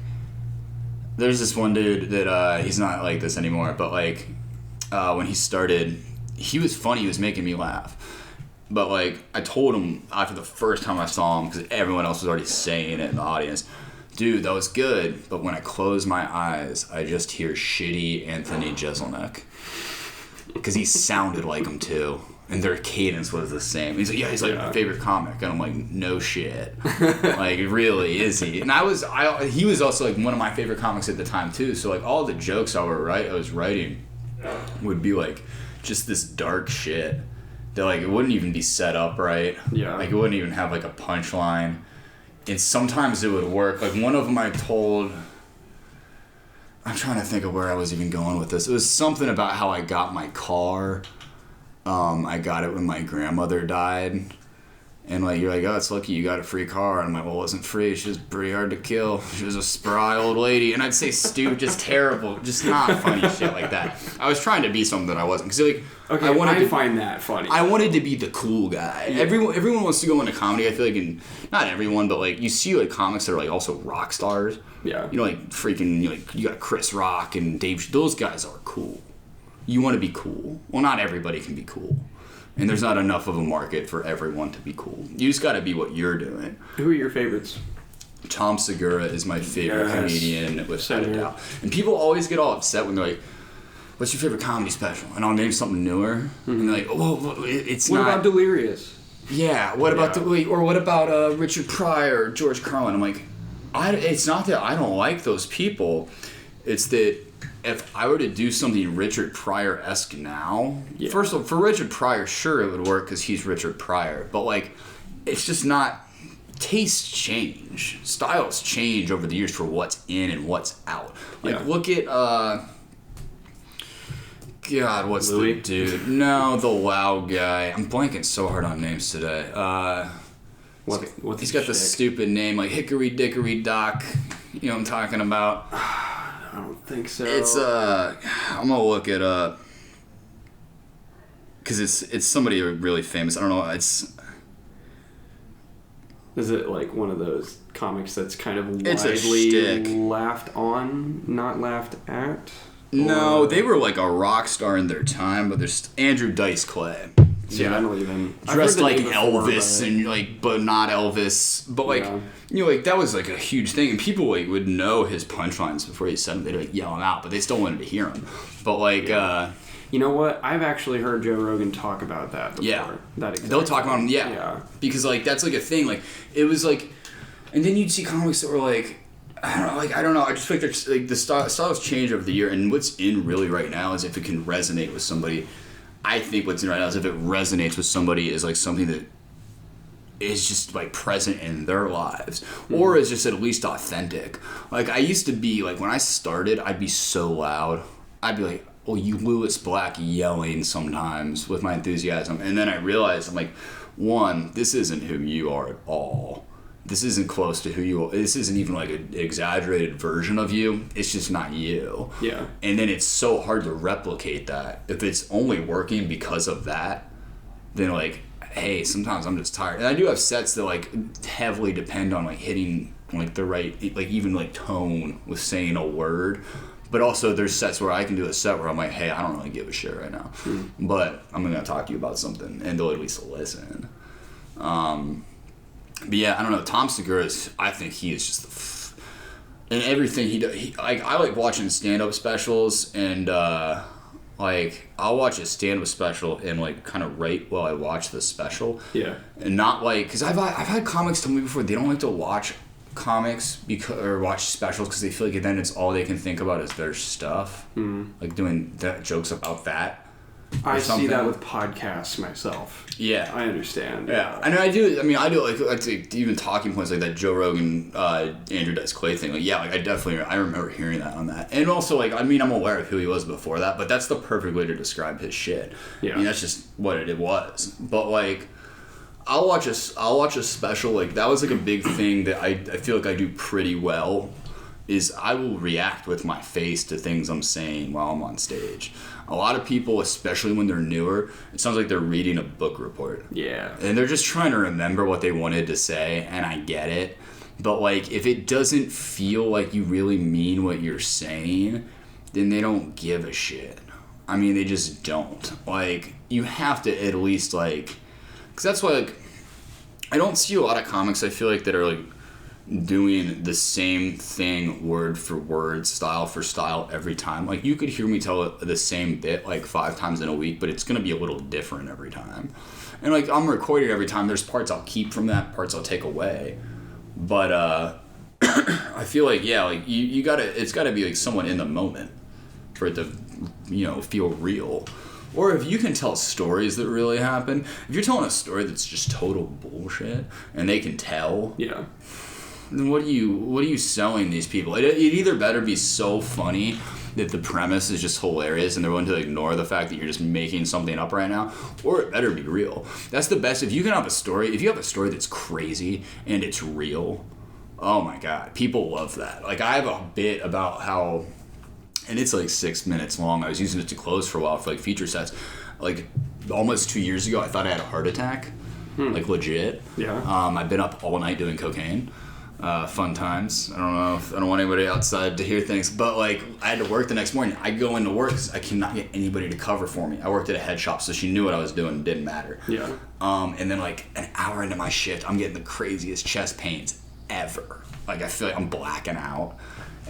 There's this one dude that he's not like this anymore, but like when he started, he was funny. He was making me laugh. But like I told him after the first time I saw him, because everyone else was already saying it in the audience, dude, that was good. But when I close my eyes, I just hear shitty Anthony Jeselnik, because he sounded like him too. And their cadence was the same. He's like, yeah, he's like my favorite comic. And I'm like, no shit. Like, really, is he? And he was also like one of my favorite comics at the time too. So like all the jokes I was writing would be like just this dark shit that like it wouldn't even be set up right. Yeah. Like it wouldn't even have like a punchline. And sometimes it would work. Like one of them I'm trying to think of where I was even going with this. It was something about how I got my car. I got it when my grandmother died, and like you're like, oh, it's lucky you got a free car. And I'm like, well, it wasn't free. She was pretty hard to kill. She was a spry old lady, and I'd say stupid, just terrible, just not funny shit like that. I was trying to be something that I wasn't, because like okay, I find that funny. I wanted to be the cool guy. Yeah. Everyone wants to go into comedy. I feel like, and not everyone, but like you see like comics that are like also rock stars. Yeah, you know, like freaking you got Chris Rock and Dave. Those guys are cool. You want to be cool. Well, not everybody can be cool. And there's not enough of a market for everyone to be cool. You just got to be what you're doing. Who are your favorites? Tom Segura is my favorite comedian without a doubt. And people always get all upset when they're like, what's your favorite comedy special? And I'll name something newer. Mm-hmm. And they're like, oh, it's what not... What about Delirious? Yeah, what about Richard Pryor or George Carlin? I'm like, it's not that I don't like those people. It's that if I were to do something Richard Pryor-esque now, first of all, for Richard Pryor, sure it would work because he's Richard Pryor, but like, it's just not. Tastes change, styles change over the years for what's in and what's out. Like, look at God, what's Louis? The dude? No, the loud guy. I'm blanking so hard on names today. He's got the stupid name like Hickory Dickory Doc. You know what I'm talking about? I don't think so. It's I'm gonna look it up because it's somebody really famous. I don't know. Is it like one of those comics that's kind of it's widely laughed on, not laughed at? No, they were like a rock star in their time, but there's Andrew Dice Clay. See, I don't even dressed like Elvis and like, but not Elvis. But like, you know, like that was like a huge thing, and people like would know his punchlines before he said them. They'd like yell them out, but they still wanted to hear him. But like, you know what? I've actually heard Joe Rogan talk about that before. Yeah, that exact they'll talk about him. Yeah, because like that's like a thing. Like it was like, and then you'd see comics that were like, I don't know. I just feel like the styles change over the year, and what's in really right now is if it can resonate with somebody. I think what's in right now is if it resonates with somebody is like something that is just like present in their lives, or is just at least authentic. Like I used to be like when I started, I'd be so loud. I'd be like, "Oh, you Lewis Black," yelling sometimes with my enthusiasm, and then I realized I'm like, one, this isn't who you are at all. This isn't close to who you are. This isn't even like an exaggerated version of you. It's just not you. Yeah. And then it's so hard to replicate that. If it's only working because of that, then like, hey, sometimes I'm just tired. And I do have sets that like heavily depend on like hitting like the right, like even like tone with saying a word. But also there's sets where I can do a set where I'm like, hey, I don't really give a shit right now. But I'm going to talk to you about something, and they'll at least listen. But yeah, I don't know. Tom Segura I think he is just and everything he does. I like watching stand-up specials, and like I'll watch a stand-up special and like kind of write while I watch the special. Yeah. And not like, because I've had comics tell me before they don't like to watch comics or watch specials because they feel like then it's all they can think about is their stuff. Like doing jokes about that. I see that with podcasts myself. Yeah. I understand. Yeah. I know I do like even talking points like that Joe Rogan, Andrew Dice Clay thing. Like, yeah, like I remember hearing that on that. And also like, I mean, I'm aware of who he was before that, but that's the perfect way to describe his shit. Yeah. I mean, that's just what it was. But like, I'll watch a special, like that was like a big thing that I feel like I do pretty well, is I will react with my face to things I'm saying while I'm on stage. A lot of people, especially when they're newer, it sounds like they're reading a book report. Yeah. And they're just trying to remember what they wanted to say, and I get it. But like, if it doesn't feel like you really mean what you're saying, then they don't give a shit. I mean, they just don't. Like, you have to at least like, because that's why like, I don't see a lot of comics I feel like that are like doing the same thing word for word, style for style every time. Like, you could hear me tell the same bit like 5 times in a week, but it's gonna be a little different every time. And like, I'm recording every time. There's parts I'll keep from that, parts I'll take away. But I feel like, yeah, like you gotta, it's gotta be like someone in the moment for it to, you know, feel real. Or if you can tell stories that really happen, if you're telling a story that's just total bullshit and they can tell, yeah, then what are you selling these people? It either better be so funny that the premise is just hilarious and they're willing to ignore the fact that you're just making something up right now, or it better be real. That's the best. If you can have a story, if you have a story that's crazy and it's real, oh my god, people love that. Like, I have a bit about how, and it's like 6 minutes long. I was using it to close for a while for like feature sets. Like almost 2 years ago, I thought I had a heart attack, like legit. Yeah. I've been up all night doing cocaine. Fun times. I don't want anybody outside to hear things, but like, I had to work the next morning. I go into work because I cannot get anybody to cover for me. I worked at a head shop, so she knew what I was doing. It didn't matter. Yeah. And then like an hour into my shift, I'm getting the craziest chest pains ever. Like, I feel like I'm blacking out.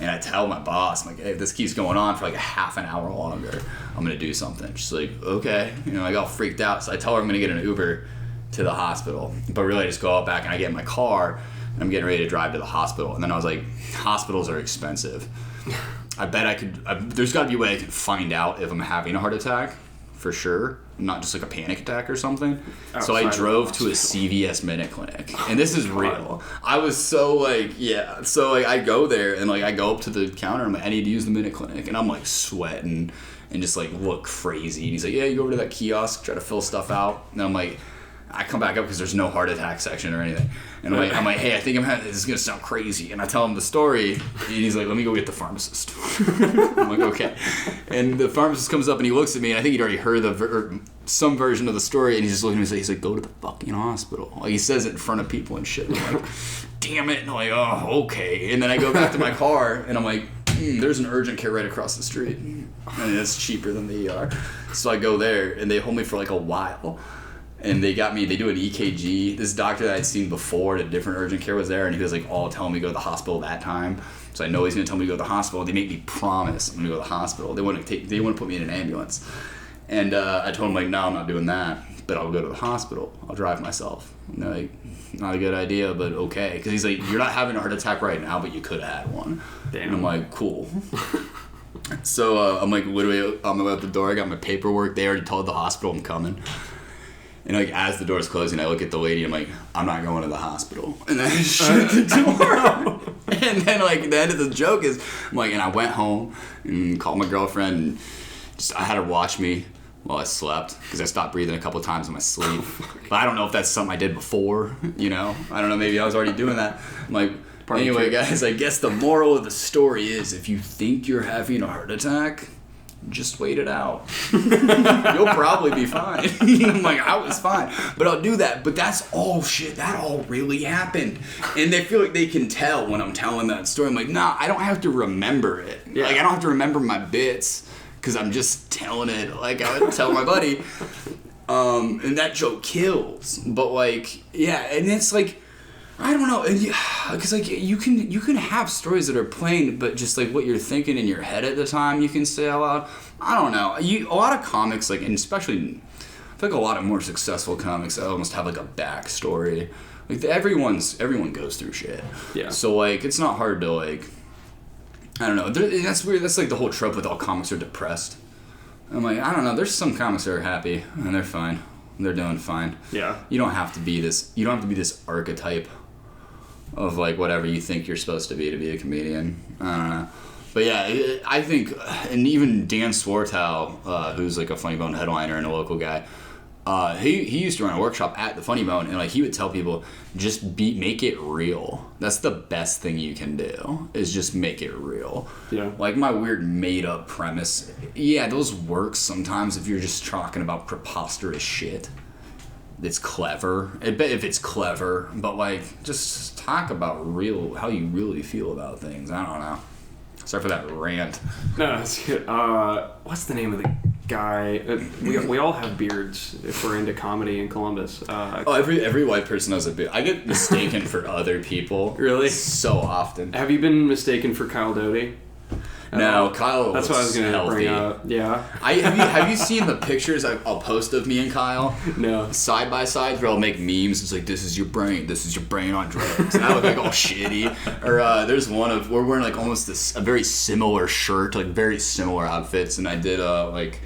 And I tell my boss, I'm like, hey, if this keeps going on for like a half an hour longer, I'm going to do something. She's like, okay. You know, I got freaked out. So I tell her I'm going to get an Uber to the hospital. But really, I just go out back and I get in my car and I'm getting ready to drive to the hospital. And then I was like, hospitals are expensive. I bet there's got to be a way I can find out if I'm having a heart attack for sure. Not just like a panic attack or something. So I drove to a CVS Minute Clinic. And this is real. I was so like, yeah. So like, I go there and like, I go up to the counter. I'm like, I need to use the Minute Clinic. And I'm like sweating and just like look crazy. And he's like, yeah, you go over to that kiosk, try to fill stuff out. And I'm like, I come back up because there's no heart attack section or anything. And I'm like, hey, I think this is going to sound crazy. And I tell him the story, and he's like, let me go get the pharmacist. I'm like, okay. And the pharmacist comes up and he looks at me, and I think he'd already heard some version of the story, and he's just looking at me and he's like, go to the fucking hospital. Like, he says it in front of people and shit. I'm like, damn it. And I'm like, oh, okay. And then I go back to my car, and I'm like, there's an urgent care right across the street. And it's cheaper than the ER. So I go there, and they hold me for like a while. And they do an EKG. This doctor that I'd seen before at a different urgent care was there, and he was like all telling me to go to the hospital that time. So I know he's gonna tell me to go to the hospital. They make me promise I'm gonna go to the hospital. They want to put me in an ambulance. And I told him like, no, I'm not doing that, but I'll go to the hospital. I'll drive myself. And they're like, not a good idea, but okay. Because he's like, you're not having a heart attack right now, but you could have had one. Damn. And I'm like, cool. So I'm like literally on the way out the door. I got my paperwork. They already told the hospital I'm coming. And like as the door's closing, I look at the lady. I'm like, I'm not going to the hospital. And then I shut the door. And then like the end of the joke is, I'm like, and I went home and called my girlfriend. And I had her watch me while I slept because I stopped breathing a couple times in my sleep. But I don't know if that's something I did before. You know, I don't know. Maybe I was already doing that. I'm like. Anyway, guys, I guess the moral of the story is if you think you're having a heart attack, just wait it out. You'll probably be fine. I'm like, I was fine. But I'll do that. But that's all shit. That all really happened. And they feel like they can tell when I'm telling that story. I'm like, nah, I don't have to remember it. Yeah. Like, I don't have to remember my bits because I'm just telling it like I would tell my buddy. And that joke kills. But, like, yeah, and it's like, I don't know, because like you can have stories that are plain, but just like what you're thinking in your head at the time, you can say out loud. I don't know. A lot of comics, like, and especially, I feel like a lot of more successful comics almost have like a backstory. Like everyone goes through shit. Yeah. So like it's not hard to like, I don't know. That's weird. That's like the whole trope with all comics are depressed. I'm like, I don't know. There's some comics that are happy and they're fine. They're doing fine. Yeah. You don't have to be this archetype of like whatever you think you're supposed to be a comedian. I don't know. But yeah, I think, and even Dan Swartow, who's like a Funny Bone headliner and a local guy, he used to run a workshop at the Funny Bone, and like he would tell people, just make it real. That's the best thing you can do, is just make it real. Yeah. Like my weird made up premise, yeah, those work sometimes if you're just talking about preposterous shit. It's clever. If it's clever, but like just talk about how you really feel about things. I don't know. Sorry for that rant. No, that's good. What's the name of the guy? We all have beards if we're into comedy in Columbus. Every white person has a beard. I get mistaken for other people. Really? So often. Have you been mistaken for Kyle Doty? No, Kyle. That's what I was going to bring up. Yeah. Have you seen the pictures I'll post of me and Kyle? No. Side by side, where I'll make memes. It's like, this is your brain on drugs. And I look like all shitty. Or there's one of we're wearing like almost a very similar shirt, like very similar outfits, and I did like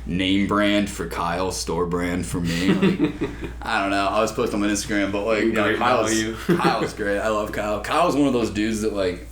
name brand for Kyle, store brand for me. Like, I don't know. I was posting on my Instagram, but like Kyle's great. I love Kyle. Kyle's one of those dudes that like.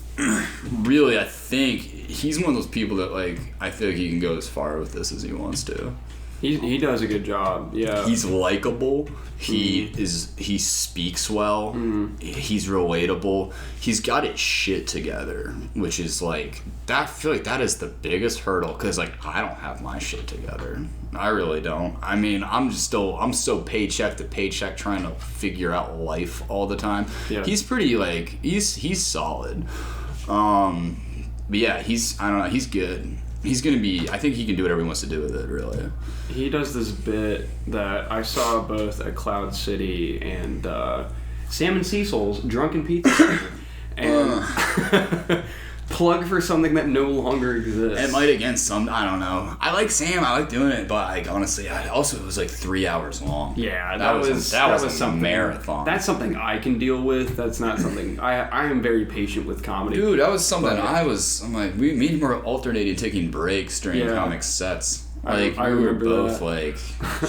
Really, I think he's one of those people that like I feel like he can go as far with this as he wants to. He does a good job. Yeah. He's likable. He speaks well. He's relatable. He's got his shit together, which is like that. I feel like that is the biggest hurdle because like I don't have my shit together. I really don't. I mean, I'm so paycheck to paycheck trying to figure out life all the time. Yeah. He's pretty like he's solid. But yeah, I don't know, he's good. He's gonna be. I think he can do whatever he wants to do with it. Really. He does this bit that I saw both at Cloud City and Sam and Cecil's Drunken Pizza, and plug for something that no longer exists. It might against some. I don't know. I like Sam. I like doing it, but like honestly, it was like 3 hours long. Yeah, that was a marathon. That's something I can deal with. That's not something I am very patient with comedy. Dude, that was something I'm like me and him were alternating taking breaks during comic sets. Like I we were remember both that. Like,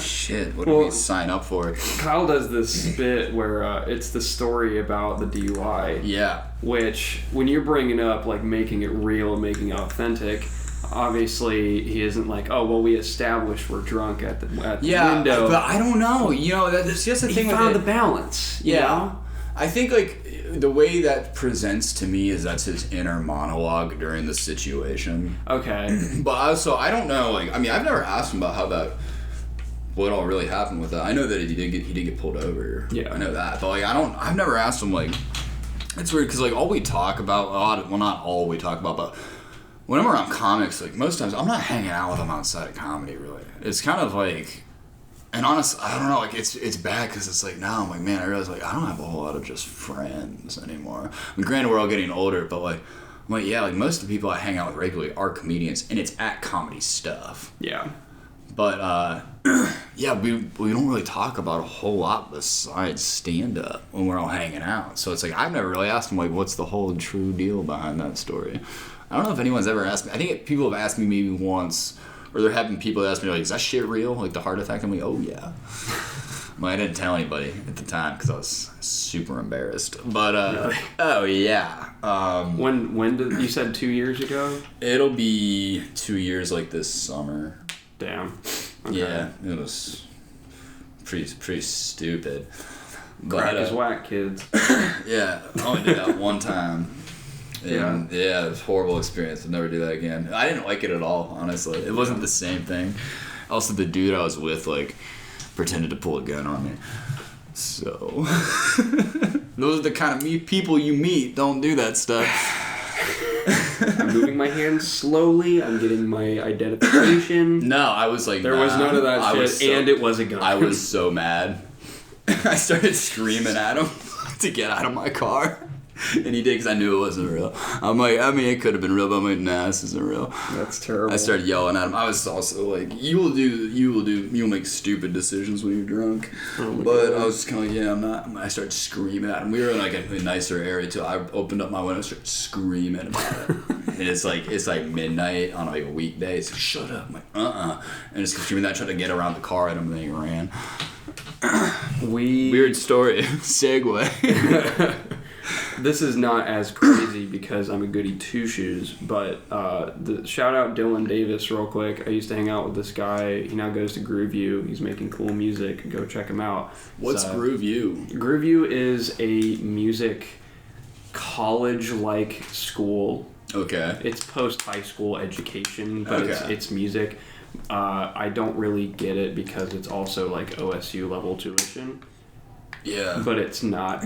shit, what did we sign up for? Kyle does this bit where it's the story about the DUI. Yeah. Which, when you're bringing up like making it real, making it authentic, obviously he isn't like, oh well, we established we're drunk at the window. But I don't know. You know, that's just the thing. He found the balance. You know? I think like the way that presents to me is that's his inner monologue during the situation. Okay. But also, I don't know. Like, I mean, I've never asked him about what all really happened with that. I know that he did get pulled over. Yeah. I know that, but like I've never asked him like. It's weird because like all we talk about not all we talk about, but when I'm around comics, like most times I'm not hanging out with them outside of comedy. Really, it's kind of like And honestly, I don't know, like, it's bad because it's like, now I'm like, man, I realize, like, I don't have a whole lot of just friends anymore. I mean, granted, we're all getting older, but, like, I'm like, yeah, like, most of the people I hang out with regularly are comedians, and it's at comedy stuff. Yeah. But, yeah, we don't really talk about a whole lot besides stand-up when we're all hanging out. So it's like, I've never really asked them, like, what's the whole true deal behind that story? I don't know if anyone's ever asked me. I think people have asked me maybe once, or there have been people that ask me, like, is that shit real? Like, the heart attack? I'm like, oh, yeah. Well, I didn't tell anybody at the time because I was super embarrassed. But, really? Oh, yeah. When did you said 2 years ago? It'll be 2 years, like, this summer. Damn. Okay. Yeah, it was pretty stupid. Crack But, is whack, kids. Yeah, I only did that one time. And yeah, it was a horrible experience. I'll never do that again. I didn't like it at all, honestly. It wasn't the same thing. Also, the dude I was with, like, pretended to pull a gun on me. So, those are the kind of people you meet. Don't do that stuff. I'm moving my hands slowly. I'm getting my identification. No, I was like, there was none of that shit, and it was a gun. I was so mad. I started screaming at him to get out of my car. And he did because I knew it wasn't real. I'm like, I mean, it could have been real, but I'm like, nah, this isn't real. That's terrible. I started yelling at him. I was also like, you'll make stupid decisions when you're drunk. Oh my but God. I was just kind of like, yeah, I'm not. I started screaming at him. We were in like a nicer area too. I opened up my window and started screaming about it. And it's like midnight on like a weekday. It's like, shut up. I'm like, and just screaming that, trying to get around the car at him, and then he ran. Weird story. Segue. This is not as crazy because I'm a goody two-shoes, but shout out Dylan Davis real quick. I used to hang out with this guy. He now goes to Groove U. He's making cool music. Go check him out. What's Groove U? Groove U is a music college-like school. Okay. It's post-high school education, but Okay. it's music. I don't really get it because it's also like OSU level tuition. Yeah. But it's not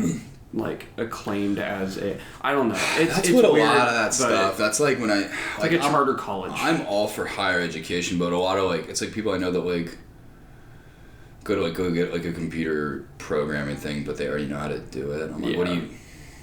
like acclaimed as a. I don't know. It's what a weird, lot of that but stuff. That's like when I like a charter college. I'm all for higher education, but a lot of like it's like people I know that like go get like a computer programming thing, but they already know how to do it. I'm like, what do you?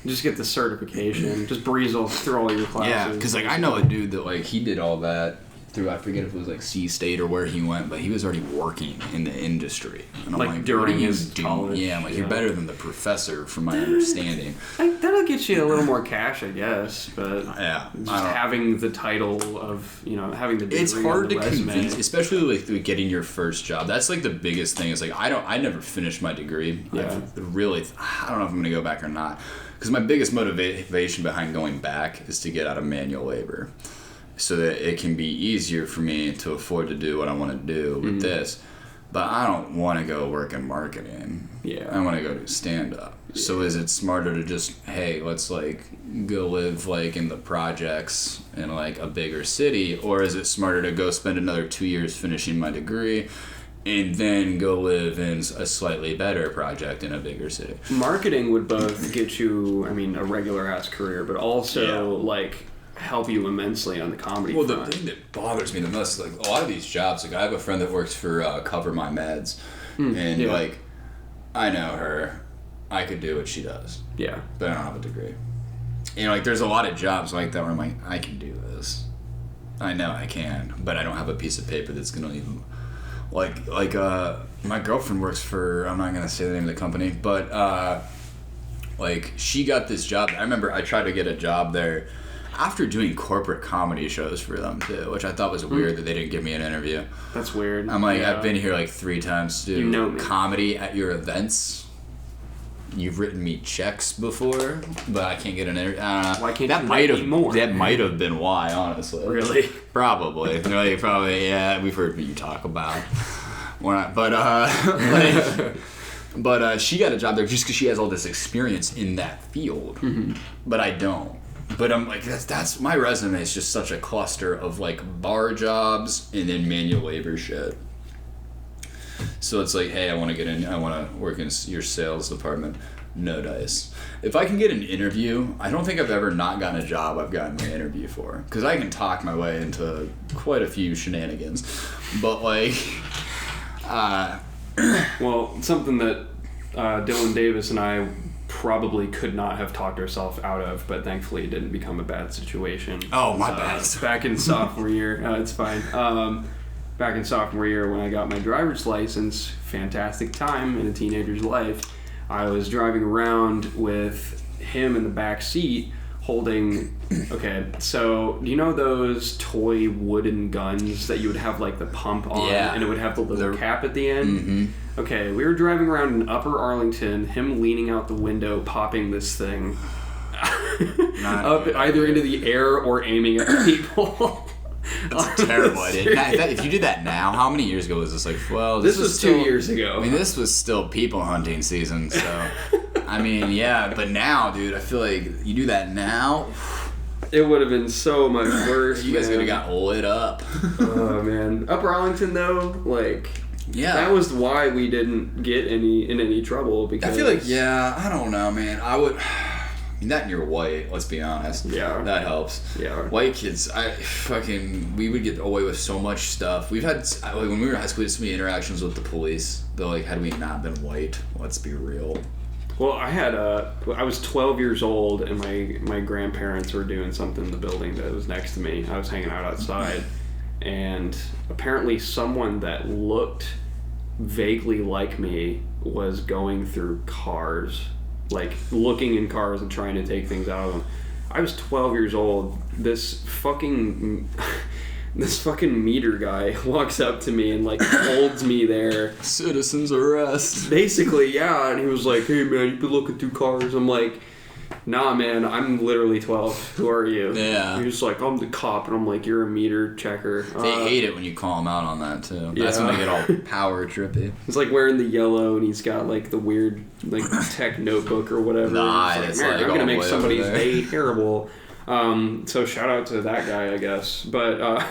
Just get the certification. Just breeze through all your classes. Yeah, because like I know a dude that like he did all that through, I forget if it was like C-State or where he went, but he was already working in the industry. And I'm like during what are you his doing? college. Yeah, I'm like, you're better than the professor from my understanding. Like, that'll get you a little more cash, I guess, but Yeah, just having the title of, having the degree it's hard on the to resume. convince, especially with getting your first job. That's like the biggest thing. Is like I never finished my degree. Yeah. I don't know if I'm gonna go back or not, because my biggest motivation behind going back is to get out of manual labor, so that it can be easier for me to afford to do what I want to do with this. But I don't want to go work in marketing. Yeah. I want to go do stand-up. Yeah. So is it smarter to just, hey, let's like go live like in the projects in like a bigger city, or is it smarter to go spend another 2 years finishing my degree and then go live in a slightly better project in a bigger city? Marketing would both get you, a regular-ass career, but also like help you immensely on the comedy front. The thing that bothers me the most is like a lot of these jobs, like I have a friend that works for Cover My Meds, and like I know her, I could do what she does, but I don't have a degree. Like there's a lot of jobs like that where I'm like, I can do this, I know I can, but I don't have a piece of paper that's gonna even like my girlfriend works for, I'm not gonna say the name of the company, but like she got this job. I remember I tried to get a job there after doing corporate comedy shows for them too, which I thought was weird that they didn't give me an interview. That's weird. I'm like, I've been here like 3 times to do comedy at your events. You've written me checks before, but I can't get an interview. Why can't that you might write me more? That might have been why, honestly. Really? Probably. They're like, probably, yeah, we've heard what you talk about. We're not, but but she got a job there just because she has all this experience in that field, but I don't. But I'm like, that's my resume is just such a cluster of like bar jobs and then manual labor shit. So it's like, hey, I want to work in your sales department. No dice. If I can get an interview, I don't think I've ever not gotten a job I've gotten an interview for, because I can talk my way into quite a few shenanigans. But like, Well, something that Dylan Davis and I probably could not have talked ourselves out of, but thankfully it didn't become a bad situation. Oh, my bad. Back in sophomore year, it's fine. Back in sophomore year when I got my driver's license, fantastic time in a teenager's life, I was driving around with him in the back seat holding, okay, so do you know those toy wooden guns that you would have like the pump on and it would have the little cap at the end? Mm-hmm. Okay, we were driving around in Upper Arlington, him leaning out the window, popping this thing up either into the air or aiming at people. That's a terrible idea. If you did that now, how many years ago was this? Like, well, this was still, 2 years ago. I mean, this was still people hunting season, so I mean, yeah. But now, dude, I feel like you do that now, it would have been so much worse. You guys would have got lit up. Oh man, Upper Arlington though, like. Yeah, that was why we didn't get in any trouble. Because I feel like, I don't know, man. I would. That and you're white, let's be honest. Yeah. That helps. Yeah. White kids, we would get away with so much stuff. We've had, when we were in high school, we had so many interactions with the police. They're like, had we not been white, let's be real. Well, I was 12 years old and my grandparents were doing something in the building that was next to me. I was hanging out outside and apparently someone that looked vaguely like me was going through cars, like looking in cars and trying to take things out of them. I was 12 years old. This fucking meter guy walks up to me and like holds me there. Citizen's arrest. Basically, yeah. And he was like, "Hey man, you've been looking through cars." I'm like, "Nah, man, I'm literally 12. Who are you?" Yeah. He's like, "I'm the cop," and I'm like, "You're a meter checker." They hate it when you call them out on that too. Yeah. That's when they get all power trippy. He's like wearing the yellow, and he's got like the weird like tech notebook or whatever. Nah, it's like, man, I'm gonna make somebody's day terrible. So shout out to that guy, I guess. But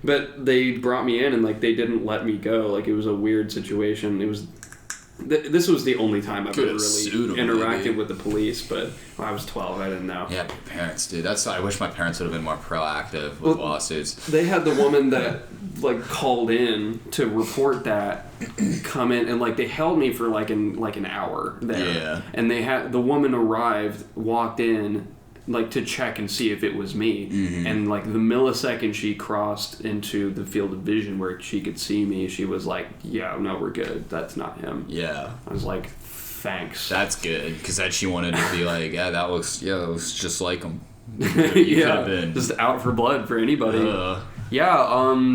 but they brought me in and like they didn't let me go. Like it was a weird situation. It was. This was the only time I've ever really interacted with the police, but when I was 12, I didn't know. Yeah, parents, dude. I wish my parents would have been more proactive with lawsuits. They had the woman that like called in to report that come in, and like they held me for like an hour there. Yeah. And the woman arrived, walked in, like to check and see if it was me, and like the millisecond she crossed into the field of vision where she could see me, she was like, "Yeah, no, we're good. That's not him." Yeah. I was like, "Thanks." That's good, because then she wanted to be like, "Yeah, that looks just like him." You yeah, been. just out for blood for anybody.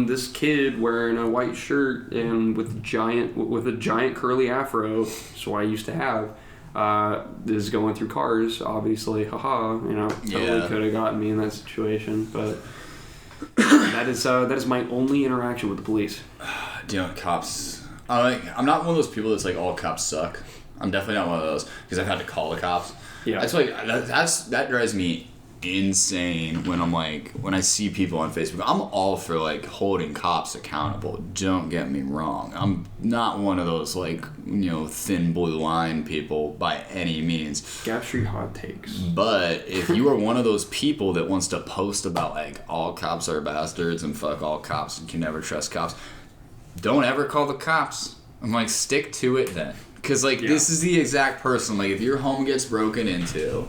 This kid wearing a white shirt and with a giant curly afro, that's what I used to have. Is going through cars, obviously, totally could have gotten me in that situation, but that is my only interaction with the police. Do you know, cops, I'm not one of those people that's like, all cops suck. I'm definitely not one of those, because I've had to call the cops. Yeah. That's like, that drives me insane when I see people on Facebook. I'm all for like holding cops accountable, don't get me wrong. I'm not one of those like, thin blue line people by any means. Gap Street hot takes. But if you are one of those people that wants to post about like all cops are bastards and fuck all cops and you can never trust cops, don't ever call the cops. I'm like, stick to it then, because this is the exact person, like if your home gets broken into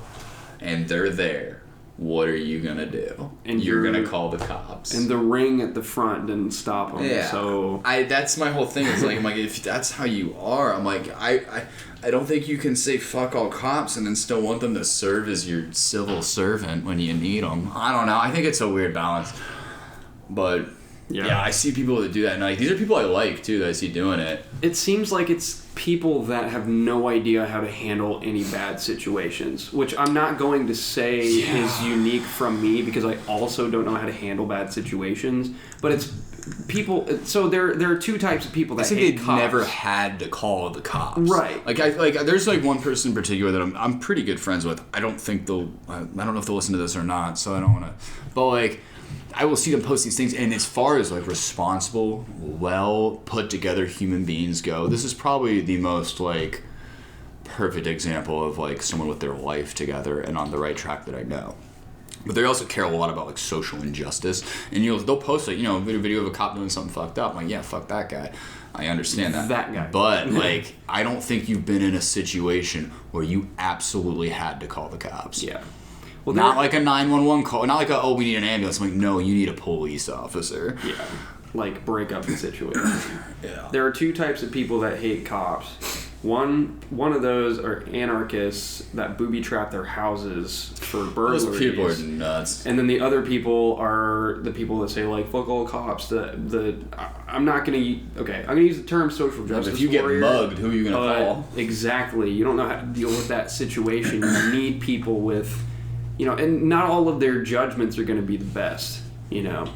and they're there, what are you gonna do? And you're gonna call the cops. And the ring at the front didn't stop them. Yeah. So that's my whole thing. Is like, I'm like, if that's how you are, I'm like, I don't think you can say fuck all cops and then still want them to serve as your civil servant when you need them. I don't know. I think it's a weird balance. But yeah, I see people that do that, and like these are people I like too that I see doing it. It seems like it's people that have no idea how to handle any bad situations, which I'm not going to say is unique from me, because I also don't know how to handle bad situations. But it's people. So there are two types of people that hate cops. Never had to call the cops, right? Like there's like one person in particular that I'm pretty good friends with. I don't know if they'll listen to this or not, so I don't want to. But like, I will see them post these things, and as far as like responsible, well put together human beings go, this is probably the most like perfect example of like someone with their life together and on the right track that I know. But they also care a lot about like social injustice, and they'll post like a video of a cop doing something fucked up. I'm like, yeah, fuck that guy. I understand that. That guy. But like, I don't think you've been in a situation where you absolutely had to call the cops. Yeah. Well, not like a 911 call, not like we need an ambulance. I'm like, no, you need a police officer. Yeah. Like break up the situation. Yeah. There are two types of people that hate cops. One of those are anarchists that booby trap their houses for burglaries. Those people are nuts. And then the other people are the people that say like fuck all cops. I'm gonna use the term social justice. If you warrior, get mugged, who are you gonna call? Exactly. You don't know how to deal with that situation. You need people with, and not all of their judgments are going to be the best. Yeah.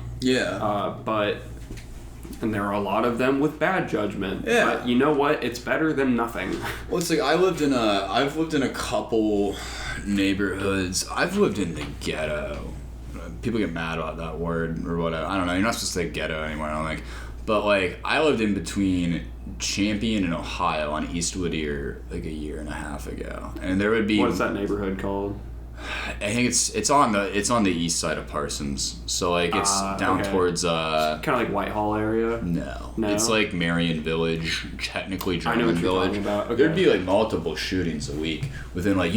And there are a lot of them with bad judgment. Yeah. But you know what? It's better than nothing. Well, it's like I've lived in a couple neighborhoods. I've lived in the ghetto. People get mad about that word or whatever. I don't know. You're not supposed to say ghetto anymore, I don't think. But like, I lived in between Champion and Ohio on East Whittier like a year and a half ago, and there would be. What is that neighborhood called? I think it's on the east side of Parsons, so like it's down towards kind of like Whitehall area. No, it's like Marion Village, technically German Village. Okay. There'd be like multiple shootings a week within like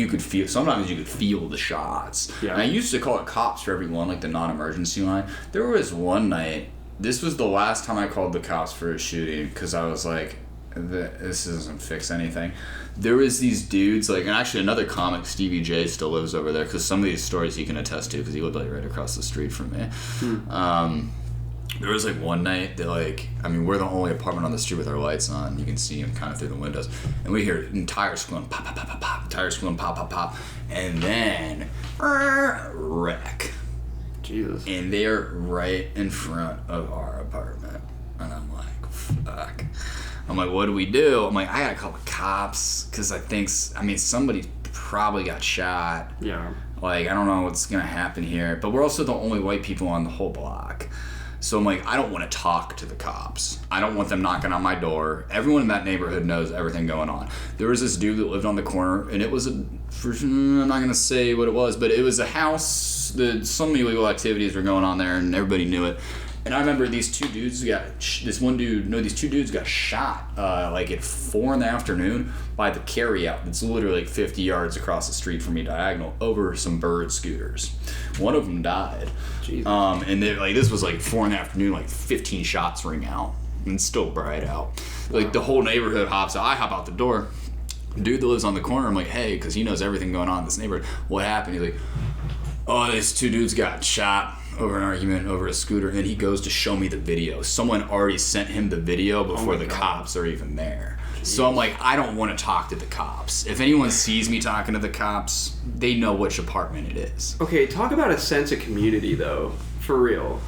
sometimes you could feel the shots. Yeah. And I used to call it cops for every one, like the non-emergency line. There was one night. This was the last time I called the cops for a shooting because I was like, this doesn't fix anything. There was these dudes, like, and actually another comic, Stevie J, still lives over there because some of these stories he can attest to because he lived like right across the street from me. There was like one night that we're the only apartment on the street with our lights on. You can see them kind of through the windows, and we hear tires squealing, pop, pop, pop, pop, pop, tires squealing, pop, pop, pop, and then wreck. Jesus. And they're right in front of our apartment, and I'm like, fuck. I'm like, what do we do? I'm like, I gotta call the cops because somebody probably got shot. Yeah. Like, I don't know what's gonna happen here, but we're also the only white people on the whole block. So I'm like, I don't want to talk to the cops. I don't want them knocking on my door. Everyone in that neighborhood knows everything going on. There was this dude that lived on the corner, and it was I'm not gonna say what it was, but it was a house that some illegal activities were going on there, and everybody knew it. And I remember these two dudes got shot like at 4 p.m. by the carryout that's literally like 50 yards across the street from me diagonal over some bird scooters. One of them died. Jesus. And this was like 4 p.m, like 15 shots ring out and it's still bright out. Like the whole neighborhood hops out. I hop out the door. Dude that lives on the corner, I'm like, hey, because he knows everything going on in this neighborhood. What happened? He's like, oh, these two dudes got shot over an argument over a scooter, and he goes to show me the video. Someone already sent him the video before the cops are even there. Jeez. So I'm like, I don't want to talk to the cops. If anyone sees me talking to the cops, they know which apartment it is. Okay, talk about a sense of community, though. For real.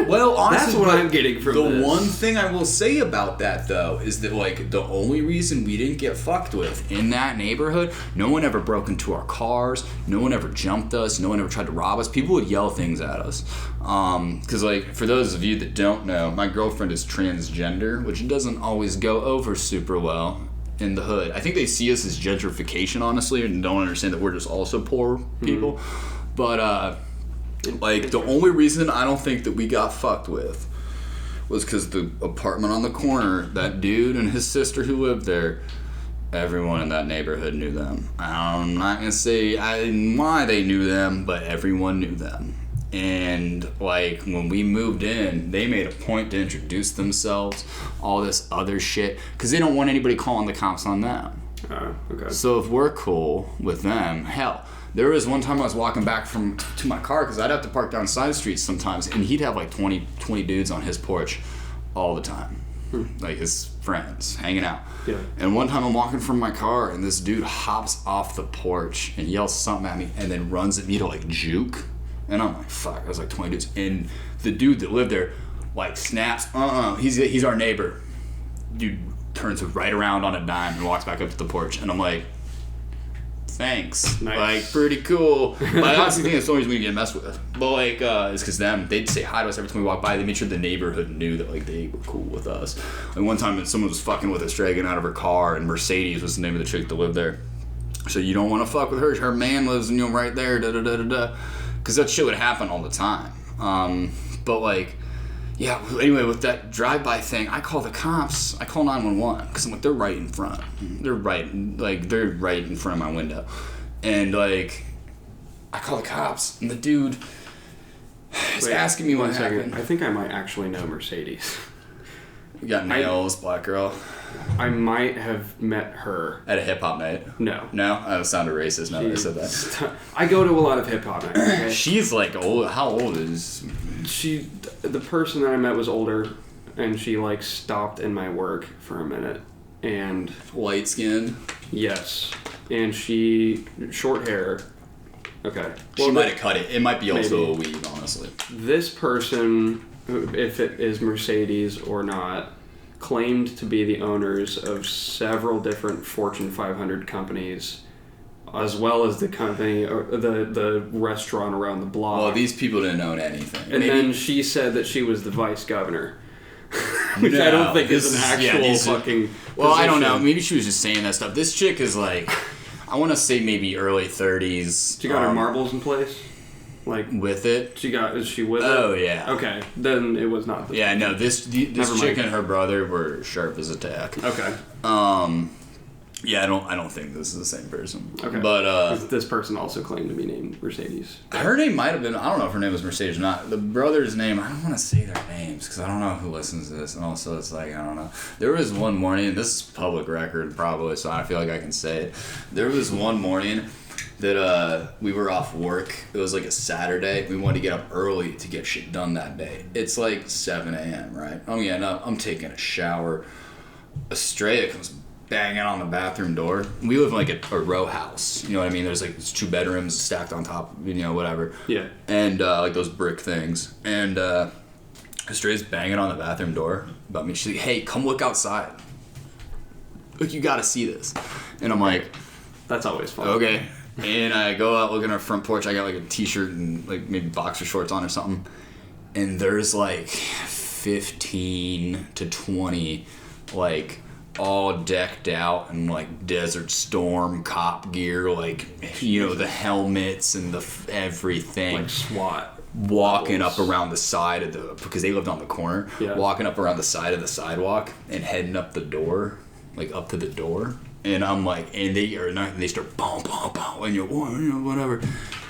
Well, honestly, that's what I'm getting from this. The one thing I will say about that, though, is that, like, the only reason we didn't get fucked with in that neighborhood, no one ever broke into our cars, no one ever jumped us, no one ever tried to rob us. People would yell things at us. Because, like, for those of you that don't know, my girlfriend is transgender, which doesn't always go over super well in the hood. I think they see us as gentrification, honestly, and don't understand that we're just also poor people. Mm-hmm. But, like, the only reason I don't think that we got fucked with was because the apartment on the corner, that dude and his sister who lived there, everyone in that neighborhood knew them. I'm not going to say why they knew them, but everyone knew them. And, like, when we moved in, they made a point to introduce themselves, all this other shit, because they don't want anybody calling the cops on them. Okay. So if we're cool with them, hell... There was one time I was walking back to my car because I'd have to park down side streets sometimes, and he'd have like 20 dudes on his porch all the time. Like his friends hanging out. Yeah. And one time I'm walking from my car, and this dude hops off the porch and yells something at me and then runs at me to like juke. And I'm like, fuck, I was like 20 dudes. And the dude that lived there like snaps, he's our neighbor. Dude turns right around on a dime and walks back up to the porch. And I'm like, thanks. Nice. Like, pretty cool. But I honestly think that's the only reason we get messed with. But, like, it's because they'd say hi to us every time we walked by. They made sure the neighborhood knew that, like, they were cool with us. Like, one time someone was fucking with us, dragging out of her car, and Mercedes was the name of the chick that lived there. So you don't want to fuck with her. Her man lives, right there, da-da-da-da-da. because that shit would happen all the time. But like, yeah. Anyway, with that drive-by thing, I call the cops. I call 911 because I'm like, they're right in front. They're right in front of my window, and like, I call the cops, and the dude is asking me what happened. I think I might actually know Mercedes. You got nails, black girl. I might have met her At a hip-hop night? No. No? That sounded racist now that I said that. I go to a lot of hip-hop nights. Okay? She's like old. How old is... The person that I met was older, and she like stopped in my work for a minute, and... Light-skinned? Yes. And she... short hair. Okay. She might have cut it. It might be also a weave, honestly. This person, if it is Mercedes or not, claimed to be the owners of several different Fortune 500 companies, as well as the company, or the restaurant around the block. Well, these people didn't own anything. And then she said that she was the vice governor. Which I don't think is an actual fucking Well, position. I don't know. Maybe she was just saying that stuff. This chick is like, I want to say maybe early 30s. She got her marbles in place? Like with it? Is she with it? Oh, yeah. Okay, then it was not. Yeah, no, this chick and her brother were sharp as a tack. Okay. Yeah, I don't think this is the same person. Okay. But this person also claimed to be named Mercedes. her name might have been, I don't know if her name was Mercedes or not. The brother's name, I don't want to say their names because I don't know who listens to this, and also it's like, I don't know. There was one morning, and this is public record probably, so I feel like I can say it. There was one morning that we were off work. It was like a Saturday. We wanted to get up early to get shit done that day. It's like 7 a.m., right? Oh yeah, no, I'm taking a shower. Estrella comes banging on the bathroom door. We live in like a row house. You know what I mean? There's like 2 bedrooms stacked on top, whatever. Yeah. And like those brick things. And Estrella's banging on the bathroom door about me. She's like, hey, come look outside. Look, you gotta see this. And I'm like, that's always fun. Okay. And I go out, look at our front porch. I got like a t-shirt and like maybe boxer shorts on or something. And there's like 15 to 20 like all decked out in like Desert Storm cop gear, like, the helmets and the everything. Like SWAT. Walking up around the side of because they lived on the corner. Yeah. Walking up around the side of the sidewalk and heading up the door, like up to the door. And I'm like, and they start boom, boom, boom, and you're whatever.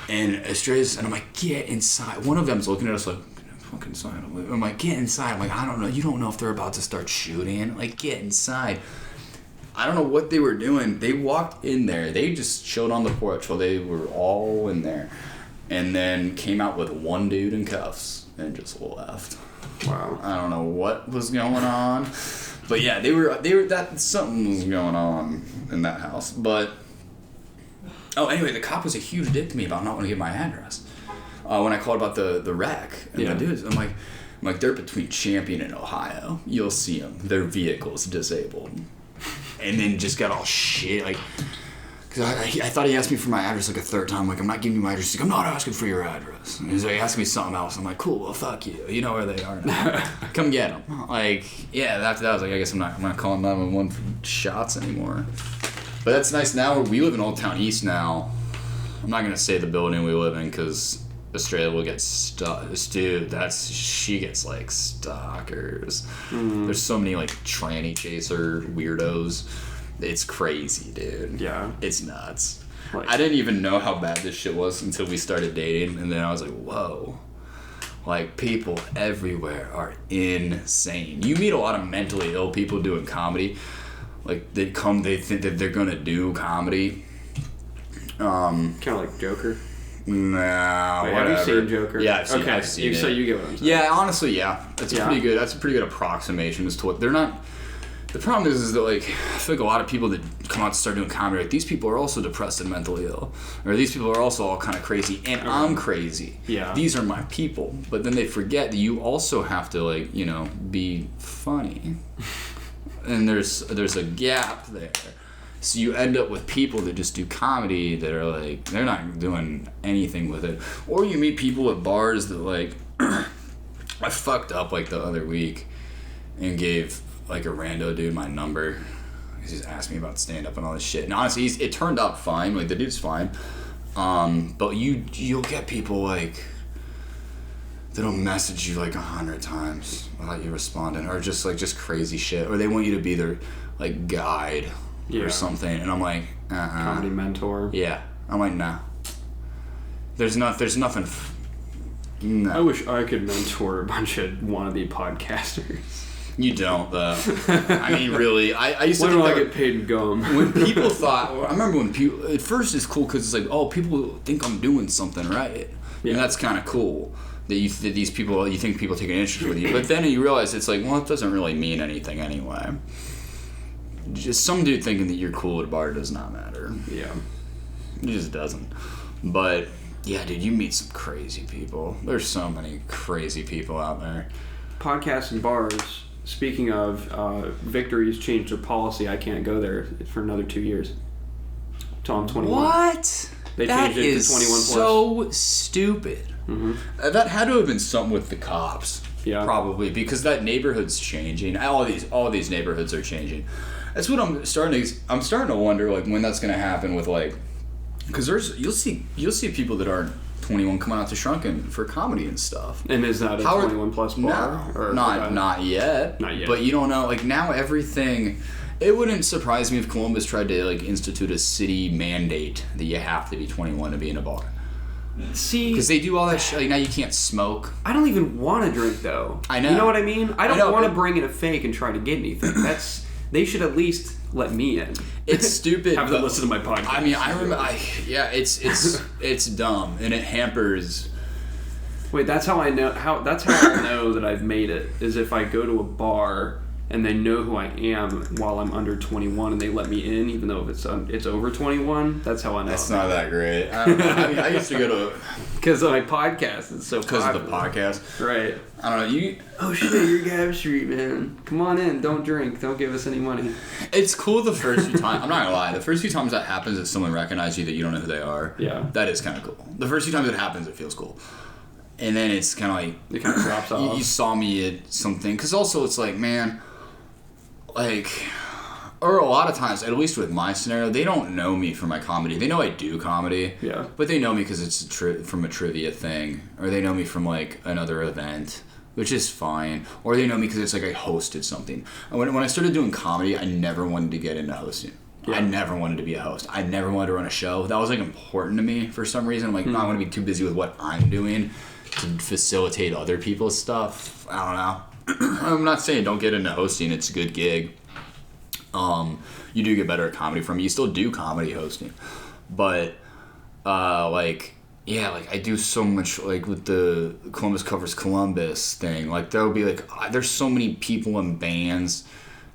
And Estrella's, and I'm like, get inside. One of them's looking at us like, fucking inside. I'm like, get inside. I'm like, I don't know. You don't know if they're about to start shooting. Like, get inside. I don't know what they were doing. They walked in there. They just chilled on the porch while they were all in there. And then came out with one dude in cuffs and just left. Wow. I don't know what was going on. But yeah, they were that something was going on in that house. But anyway, the cop was a huge dick to me about not wanting to give my address. When I called about the wreck and the dudes, I'm like they're between Champion and Ohio. You'll see them. Their vehicle's disabled. And then just got all shit like. Cause I thought he asked me for my address like a third time. Like, I'm not giving you my address. He's like, I'm not asking for your address. And he's like, asking me something else. I'm like, cool, well, fuck you. You know where they are now. Come get them. Like, yeah, after that, I was like, I guess I'm not calling 911 for shots anymore. But that's nice now. We live in Old Town East now. I'm not going to say the building we live in because Australia will get stuck. Dude, she gets like stalkers. There's so many like tranny chaser weirdos. It's crazy, dude. Yeah. It's nuts. Like, I didn't even know how bad this shit was until we started dating, and then I was like, whoa. Like, people everywhere are insane. You meet a lot of mentally ill people doing comedy. Like, they think that they're gonna do comedy. kind of like Joker. Nah, Wait, whatever. have you seen Joker? Yeah, I've seen it. So you get what I'm saying. Yeah, honestly, yeah. That's pretty good. That's a pretty good approximation as to what they're not. The problem is that, like, I feel like a lot of people that come out to start doing comedy, like, these people are also depressed and mentally ill. Or these people are also all kind of crazy, and I'm crazy. Yeah. These are my people. But then they forget that you also have to, like, be funny. And there's a gap there. So you end up with people that just do comedy that are, like, they're not doing anything with it. Or you meet people at bars that, like, I fucked up, like, the other week and gave like a rando dude my number. He just asked me about stand-up and all this shit. And honestly, it turned out fine. Like, the dude's fine. But you'll get people like that'll message you like 100 times without you responding, or just crazy shit, or they want you to be their like guide or something, and I'm like, comedy mentor. Yeah, I'm like, nah. There's nothing. No. I wish I could mentor a bunch of wannabe podcasters. You don't, though. I mean, really, I used to. When will I get paid in gum? When people thought, I remember when people, at first it's cool because it's like, oh, people think I'm doing something right, and that's kind of cool. That you think people take an interest with you, but then you realize it's like, well, it doesn't really mean anything anyway. Just some dude thinking that you're cool at a bar does not matter. Yeah, it just doesn't. But yeah, dude, you meet some crazy people. There's so many crazy people out there. Podcasts and bars. Speaking of, Victory's changed their policy. I can't go there for another 2 years. Till I'm 21. What? They changed it to 21 plus. So stupid. Mm-hmm. That had to have been something with the cops. Yeah. Probably, because that neighborhood's changing. All these neighborhoods are changing. That's what I'm starting to wonder, like, when that's gonna happen with, like, because you'll see people that aren't 21 coming out to Shrunken for comedy and stuff. And is that a 21 plus bar? No, not yet. Not yet. But you don't know. Like, now everything. It wouldn't surprise me if Columbus tried to like institute a city mandate that you have to be 21 to be in a bar. See, because they do all that shit. Like, now you can't smoke. I don't even want to drink though. I know. You know what I mean? I don't want to bring in a fake and try to get anything. They should at least let me in. It's stupid. Have to listen to my podcast. I mean, I remember. It's dumb, and it hampers. Wait, that's how I know. That's how I know that I've made it. Is if I go to a bar and they know who I am while I'm under 21, and they let me in, even though if it's over 21. That's how I know. That's not that great. I don't know. I mean, I used to go to because of my podcast. It's so because of the podcast, right? I don't know. Oh shit, you're Gab Street, man. Come on in. Don't drink. Don't give us any money. It's cool the first few times. I'm not gonna lie. The first few times that happens, that someone recognizes you that you don't know who they are. Yeah. That is kind of cool. The first few times it happens, it feels cool. And then it's kind of like it kind of drops off. You saw me at something, because also it's like, man. Like, or a lot of times, at least with my scenario, they don't know me for my comedy. They know I do comedy, yeah, but they know me because it's from a trivia thing, or they know me from like another event, which is fine, or they know me because it's like I hosted something. And when I started doing comedy, I never wanted to get into hosting. Yeah. I never wanted to be a host. I never wanted to run a show. That was like important to me for some reason. I'm like, no, I want to be too busy with what I'm doing to facilitate other people's stuff. I don't know. I'm not saying don't get into hosting. It's a good gig. You do get better at comedy from it. You still do comedy hosting. But, I do so much, like, with the Columbus Covers Columbus thing. Like, there'll be, like, there's so many people and bands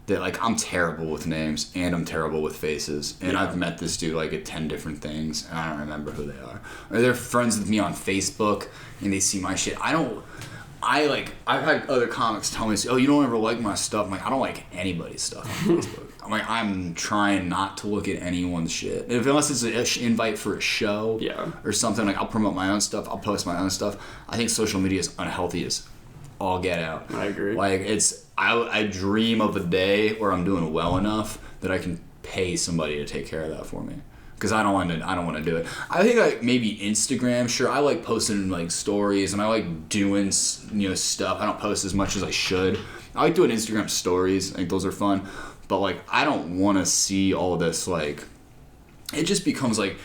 that, like, I'm terrible with names and I'm terrible with faces. And I've met this dude, like, at 10 different things, and I don't remember who they are. Or they're friends with me on Facebook, and they see my shit. I've had other comics tell me, oh, you don't ever like my stuff. I'm like, I don't like anybody's stuff on Facebook. I'm like, I'm trying not to look at anyone's shit. Unless it's an invite for a show or something, like I'll promote my own stuff, I'll post my own stuff. I think social media is unhealthy as all get out. I agree. Like, I dream of a day where I'm doing well enough that I can pay somebody to take care of that for me. Because I don't want to do it. I think like maybe Instagram. Sure, I like posting like stories and I like doing stuff. I don't post as much as I should. I like doing Instagram stories. I think those are fun. But like I don't want to see all this like. It just becomes like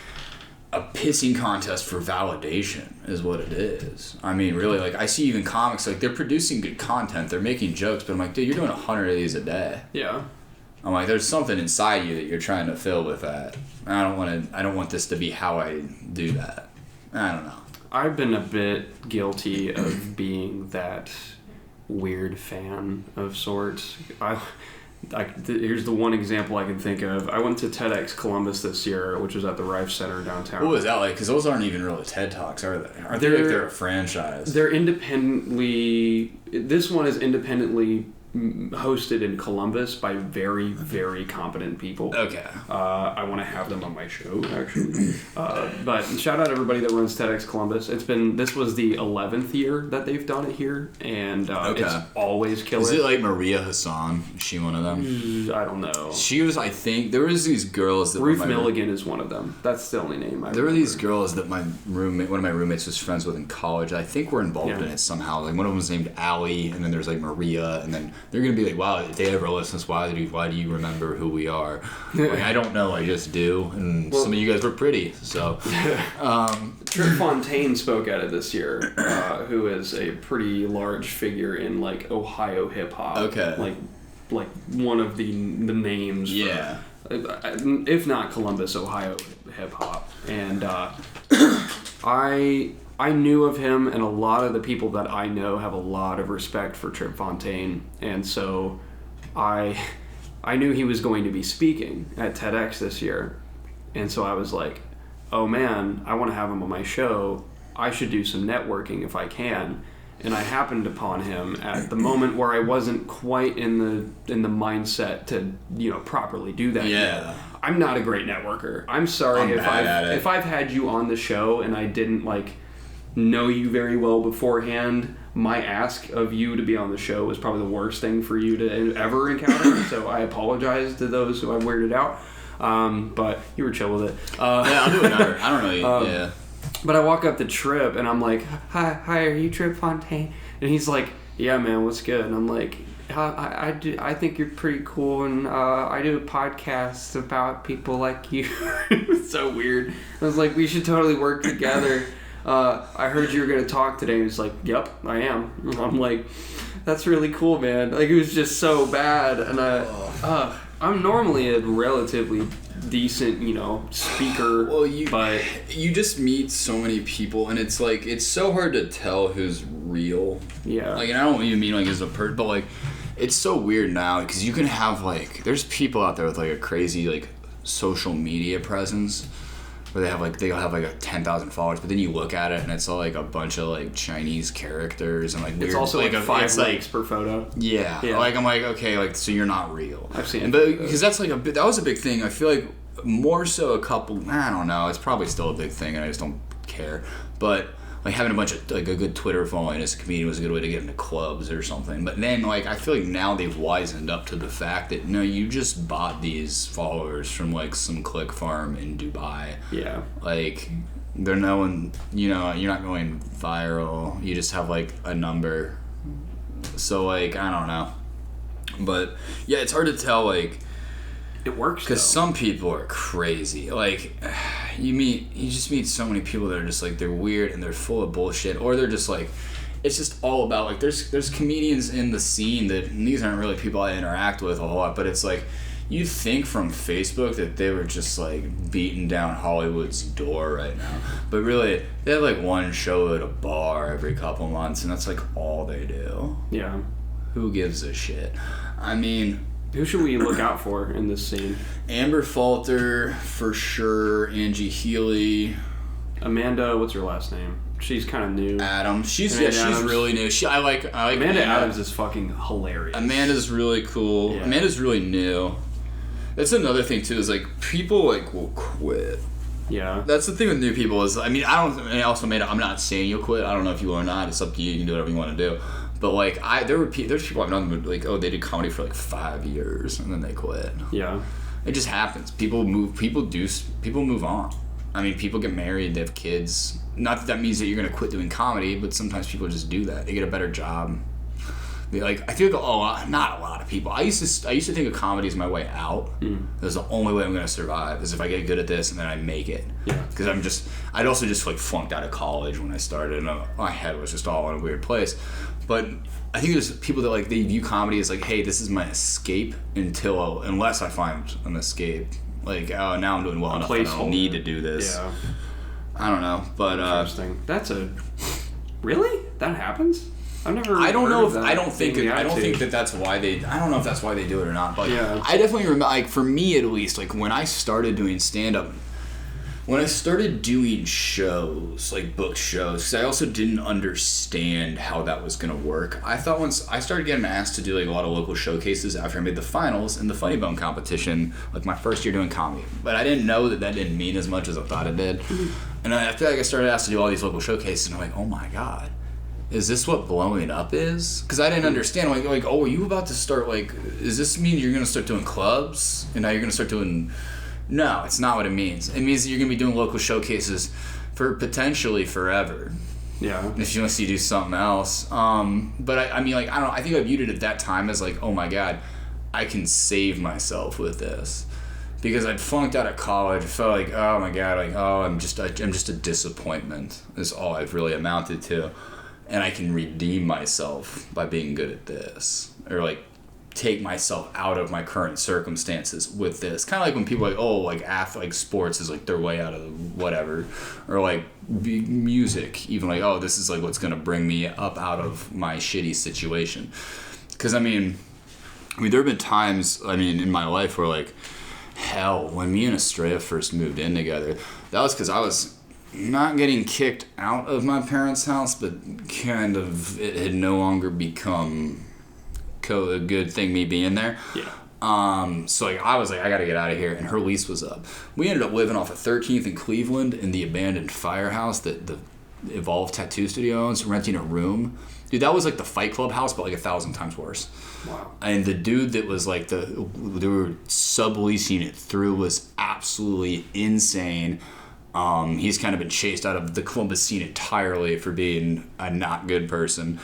a pissing contest for validation is what it is. I mean, really, like I see even comics like they're producing good content. They're making jokes, but I'm like, dude, you're doing 100 of these a day. Yeah. I'm like, there's something inside you that you're trying to fill with that. I don't want this to be how I do that. I don't know. I've been a bit guilty of being that weird fan of sorts. Here's the one example I can think of. I went to TEDx Columbus this year, which was at the Rife Center downtown. What was that like? Because those aren't even really TED Talks, are they? They're a franchise? They're independently... This one is independently hosted in Columbus by very, very competent people. Okay. I want to have them on my show, actually. But shout out everybody that runs TEDx Columbus. This was the 11th year that they've done it here, and it's always killer. Is it like Maria Hassan? Is she one of them? I don't know. She was, I think, there was these girls that Ruth Milligan is one of them. That's the only name I There were remember. these girls that one of my roommates was friends with in college. I think were involved in it somehow. Like one of them was named Allie, and then there's like Maria, and then they're gonna be like, wow, if they ever listen to us, why do you remember who we are? Like, I don't know, I just do. And some of you guys were pretty, so. Trip Fontaine spoke at it this year, who is a pretty large figure in like Ohio hip hop. Okay. Like one of the names. Yeah. If not Columbus, Ohio hip hop, and I knew of him, and a lot of the people that I know have a lot of respect for Trip Fontaine, and so I knew he was going to be speaking at TEDx this year, and so I was like, oh man, I want to have him on my show. I should do some networking if I can. And I happened upon him at the moment where I wasn't quite in the mindset to properly do that yet. I'm not a great networker. I'm sorry if I've had you on the show and I didn't know you very well beforehand. My ask of you to be on the show was probably the worst thing for you to ever encounter. So I apologize to those who I've weirded out. But you were chill with it. I'll do another. I don't know. But I walk up to Trip and I'm like, hi, are you Trip Fontaine? And he's like, yeah, man, what's good? And I'm like, I think you're pretty cool, and I do a podcast about people like you. It's so weird. I was like, we should totally work together. I heard you were going to talk today. He was like, yep, I am. And I'm like, that's really cool, man. Like, it was just so bad. And I'm normally a relatively decent, speaker. Well, you just meet so many people, and it's like, it's so hard to tell who's real. Yeah. Like, and I don't even mean as a person, but it's so weird now because you can have there's people out there with a crazy social media presence where they'll have 10,000 followers, but then you look at it and it's all a bunch of Chinese characters and weird. It's also 5 likes per photo. Yeah. I'm like, okay, so you're not real. I've seen it. But because that's that was a big thing. I feel like more so I don't know, it's probably still a big thing and I just don't care. But having a bunch of a good Twitter following as a comedian was a good way to get into clubs or something. But then I feel like now they've wisened up to the fact that no, you just bought these followers from some click farm in Dubai. Yeah. They're knowing, you're not going viral. You just have a number. So I don't know. But yeah, it's hard to tell it works because some people are crazy. You just meet so many people that are just they're weird and they're full of bullshit, or they're just it's just all about there's comedians in the scene that, and these aren't really people I interact with a whole lot, but it's you'd think from Facebook that they were just beating down Hollywood's door right now, but really they have one show at a bar every couple months, and that's all they do. Yeah. Who gives a shit? I mean, who should we look out for in this scene? Amber Falter, for sure. Angie Healy. Amanda, what's her last name? She's kind of new. Adams. She's really new. I like Amanda Adams is fucking hilarious. Amanda's really cool. Yeah. Amanda's really new. That's another thing too. Is people will quit. Yeah. That's the thing with new people is I'm not saying you'll quit. I don't know if you will or not. It's up to you. You can do whatever you want to do. But there's people I've known who they did comedy for 5 years and then they quit. Yeah. It just happens. People move on. I mean, people get married, they have kids. Not that means that you're gonna quit doing comedy, but sometimes people just do that. They get a better job. I feel not a lot of people. I used to think of comedy as my way out. That's the only way I'm gonna survive is if I get good at this and then I make it. Yeah. Because I'd also just flunked out of college when I started, and my head was just all in a weird place. But I think there's people that they view comedy as hey, this is my escape unless I find an escape. Now I'm doing well enough that I don't need to do this. Yeah. I don't know, but interesting. Really? That happens? I've never. I don't know if I don't think that that's why they. I don't know if that's why they do it or not. But yeah. I definitely remember. For me at least, when I started doing stand up, When I started doing shows, like book shows, because I also didn't understand how that was going to work. I thought once I started getting asked to do like a lot of local showcases after I made the finals in the Funny Bone competition, like my first year doing comedy. But I didn't know that didn't mean as much as I thought it did. And I feel like I started asked to do all these local showcases, and I'm like, oh my God. Is this what blowing up is? Because I didn't understand. Like, oh, are you about to start, like, does this mean you're going to start doing clubs? And now you're going to start doing... No, it's not what it means. It means that you're going to be doing local showcases for potentially forever. Yeah. If you want to see do something else. But I mean, like, I don't know. I think I viewed it at that time as like, oh my God, I can save myself with this. Because I'd flunked out of college. I felt like, oh my God, like, oh, I'm just a disappointment is all I've really amounted to. And I can redeem myself by being good at this. Or like, take myself out of my current circumstances with this. Kind of like when people are like, oh, like sports is like their way out of whatever, or like music, even like, oh, this is like what's gonna bring me up out of my shitty situation. Because I mean there have been times in my life where like, hell, when me and Estrella first moved in together, that was because I was not getting kicked out of my parents' house, but kind of it had no longer become a good thing me being there. Yeah. So like I was like, I gotta get out of here, and her lease was up. We ended up living off of 13th in Cleveland in the abandoned firehouse that the Evolve Tattoo Studio owns, renting a room. Dude, that was like the Fight Club house, but like 1,000 times worse. Wow. And the dude that was like they were subleasing it through was absolutely insane. He's kind of been chased out of the Columbus scene entirely for being a not good person.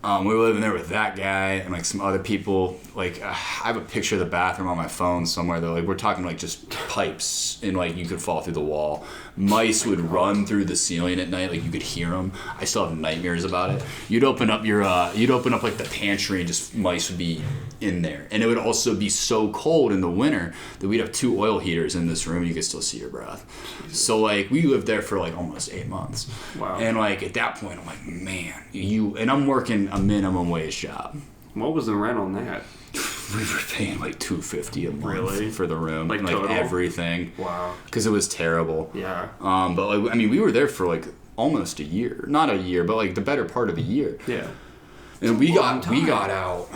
We were living there with that guy and like some other people. Like I have a picture of the bathroom on my phone somewhere though. Like we're talking like just pipes and like you could fall through the wall. Mice would run through the ceiling at night, like you could hear them. I still have nightmares about it. You'd open up like the pantry and just mice would be in there. And it would also be so cold in the winter that we'd have 2 oil heaters in this room and you could still see your breath. So like we lived there for like almost 8 months. Wow. And like at that point I'm like, man, and I'm working a minimum wage job. What was the rent on that? We were paying like $250 a month for the room, like total? Everything. Wow. Because it was terrible. Yeah. But like we were there for like almost a year, not a year, but like the better part of a year. Yeah. And we got out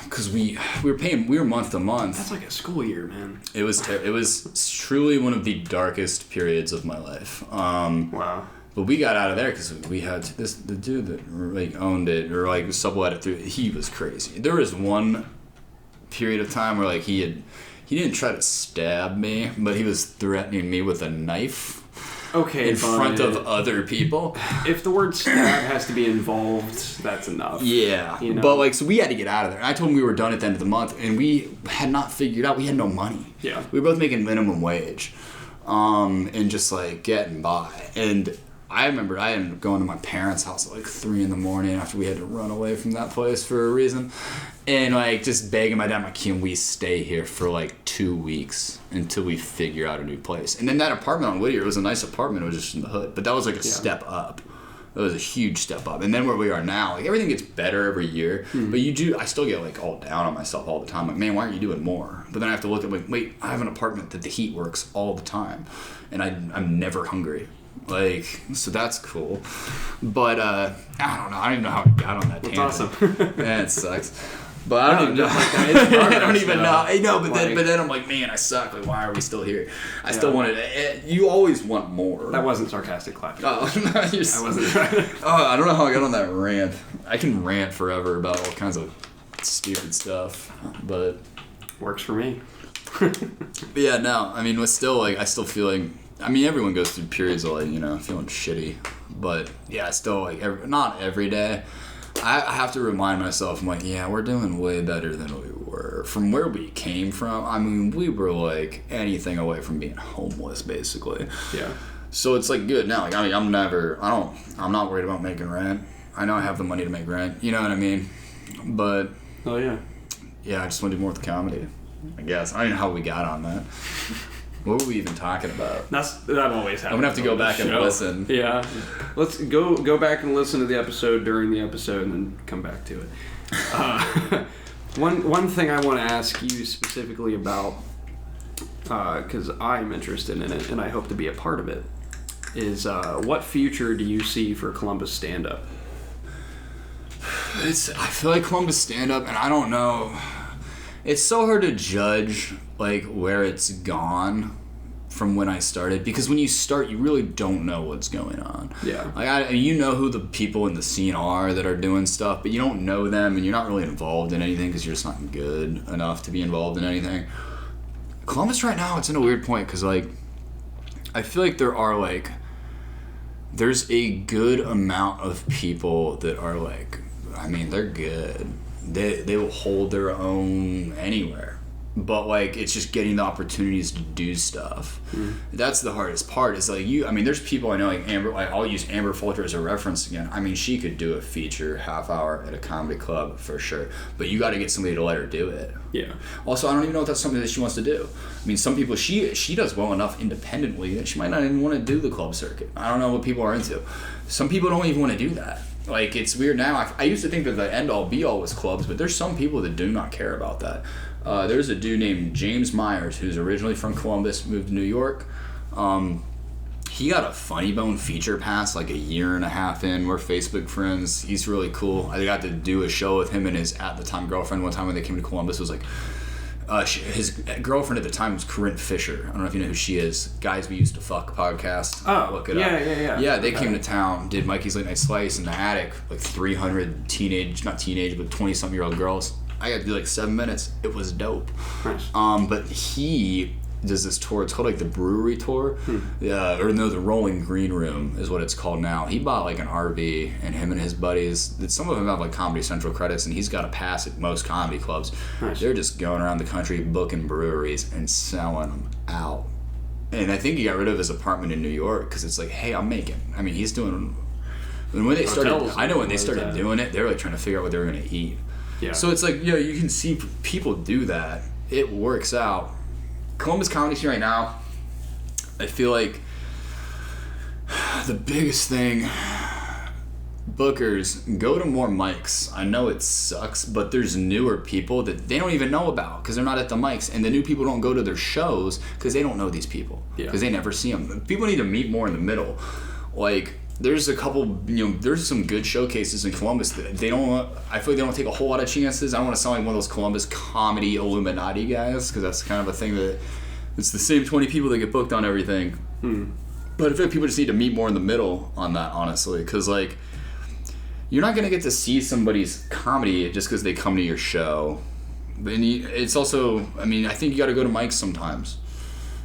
because we were month to month. That's like a school year, man. It was truly one of the darkest periods of my life. Wow. But we got out of there because we had the dude that like owned it or like sublet it through. He was crazy. There was one period of time where like he didn't try to stab me, but he was threatening me with a knife. Okay, in front of other people. If the word stab has to be involved, that's enough. Yeah, you know? But like, so we had to get out of there. And I told him we were done at the end of the month, and we had not figured out. We had no money. Yeah, we were both making minimum wage, and just like getting by. And I remember I ended up going to my parents' house at like 3 a.m. after we had to run away from that place for a reason. And like just begging my dad, like, can we stay here for like 2 weeks until we figure out a new place? And then that apartment on Whittier, it was a nice apartment, it was just in the hood. But that was like a step up. That was a huge step up. And then where we are now, like everything gets better every year. Mm-hmm. But I still get like all down on myself all the time. Like, man, why aren't you doing more? But then I have to look at like, wait, I have an apartment that the heat works all the time. And I'm never hungry. Like, so that's cool. But I don't know. I don't even know how I got on that tangent. That's awesome. Man, it sucks. But I don't even know. I don't even know. I know, but then I'm like, man, I suck. Like, why are we still here? I still wanted it. You always want more. That wasn't sarcastic clapping. Oh, no, I wasn't trying. Oh, I don't know how I got on that rant. I can rant forever about all kinds of stupid stuff, but works for me. But yeah, no. I mean, I still feeling. I mean, everyone goes through periods of like, feeling shitty, but yeah, still like not every day. I have to remind myself, I'm like, yeah, we're doing way better than we were. From where we came from, I mean, we were like anything away from being homeless, basically. Yeah. So it's like good now. Like, I mean, I'm not worried about making rent. I know I have the money to make rent. You know what I mean? But. Oh yeah. Yeah, I just want to do more with the comedy, I guess. I don't know how we got on that. What were we even talking about? That always happens. I'm gonna have to go back and listen. Yeah, let's go back and listen to the episode during the episode and then come back to it. One thing I want to ask you specifically about because I'm interested in it and I hope to be a part of it, is what future do you see for Columbus stand-up? I feel like Columbus stand-up, and I don't know. It's so hard to judge like where it's gone from when I started, because when you start, you really don't know what's going on. Yeah. Like you know who the people in the scene are that are doing stuff, but you don't know them, and you're not really involved in anything because you're just not good enough to be involved in anything. Columbus right now, it's in a weird point because like I feel like there's a good amount of people that are like, I mean, they're good. They will hold their own anywhere. But like it's just getting the opportunities to do stuff. That's the hardest part. Is like there's people I know like Amber. Like I'll use Amber Folger as a reference again. I mean, she could do a feature half hour at a comedy club for sure. But you got to get somebody to let her do it. Yeah. Also, I don't even know if that's something that she wants to do. I mean, some people she does well enough independently that she might not even want to do the club circuit. I don't know what people are into. Some people don't even want to do that. Like it's weird now. I used to think that the end all be all was clubs, but there's some people that do not care about that. There's a dude named James Myers who's originally from Columbus, moved to New York. He got a Funny Bone feature pass like a year and a half in. We're Facebook friends. He's really cool. I got to do a show with him and his at the time girlfriend one time when they came to Columbus. It was like his girlfriend at the time was Corinne Fisher. I don't know if you know who she is. Guys We Used to Fuck podcast. Oh, look it yeah, up. yeah. Yeah, they came to town, did Mikey's Late Night Slice in the attic, like 300 not teenage, but 20-something-year-old girls. I got to do like 7 minutes. It was dope. Nice. But he does this tour. It's called like the Brewery Tour. The Rolling Green Room is what it's called now. He bought like an RV, and him and his buddies, some of them have like Comedy Central credits, and he's got a pass at most comedy clubs. Nice. They're just going around the country booking breweries and selling them out. And I think he got rid of his apartment in New York because it's like, hey, I'm making. I mean, he's doing. And when they started, I know when they started doing it, they were like trying to figure out what they were going to eat. Yeah. So it's like, you can see people do that. It works out. Columbus comedy scene right now, I feel like the biggest thing, bookers, go to more mics. I know it sucks, but there's newer people that they don't even know about because they're not at the mics, and the new people don't go to their shows because they don't know these people because they never see them. People need to meet more in the middle. Like, there's a couple, there's some good showcases in Columbus that I feel like they don't take a whole lot of chances. I don't want to sound like one of those Columbus comedy Illuminati guys, because that's kind of a thing that it's the same 20 people that get booked on everything. But I feel like people just need to meet more in the middle on that, honestly, because like you're not going to get to see somebody's comedy just because they come to your show. And it's also, I think you got to go to mics sometimes.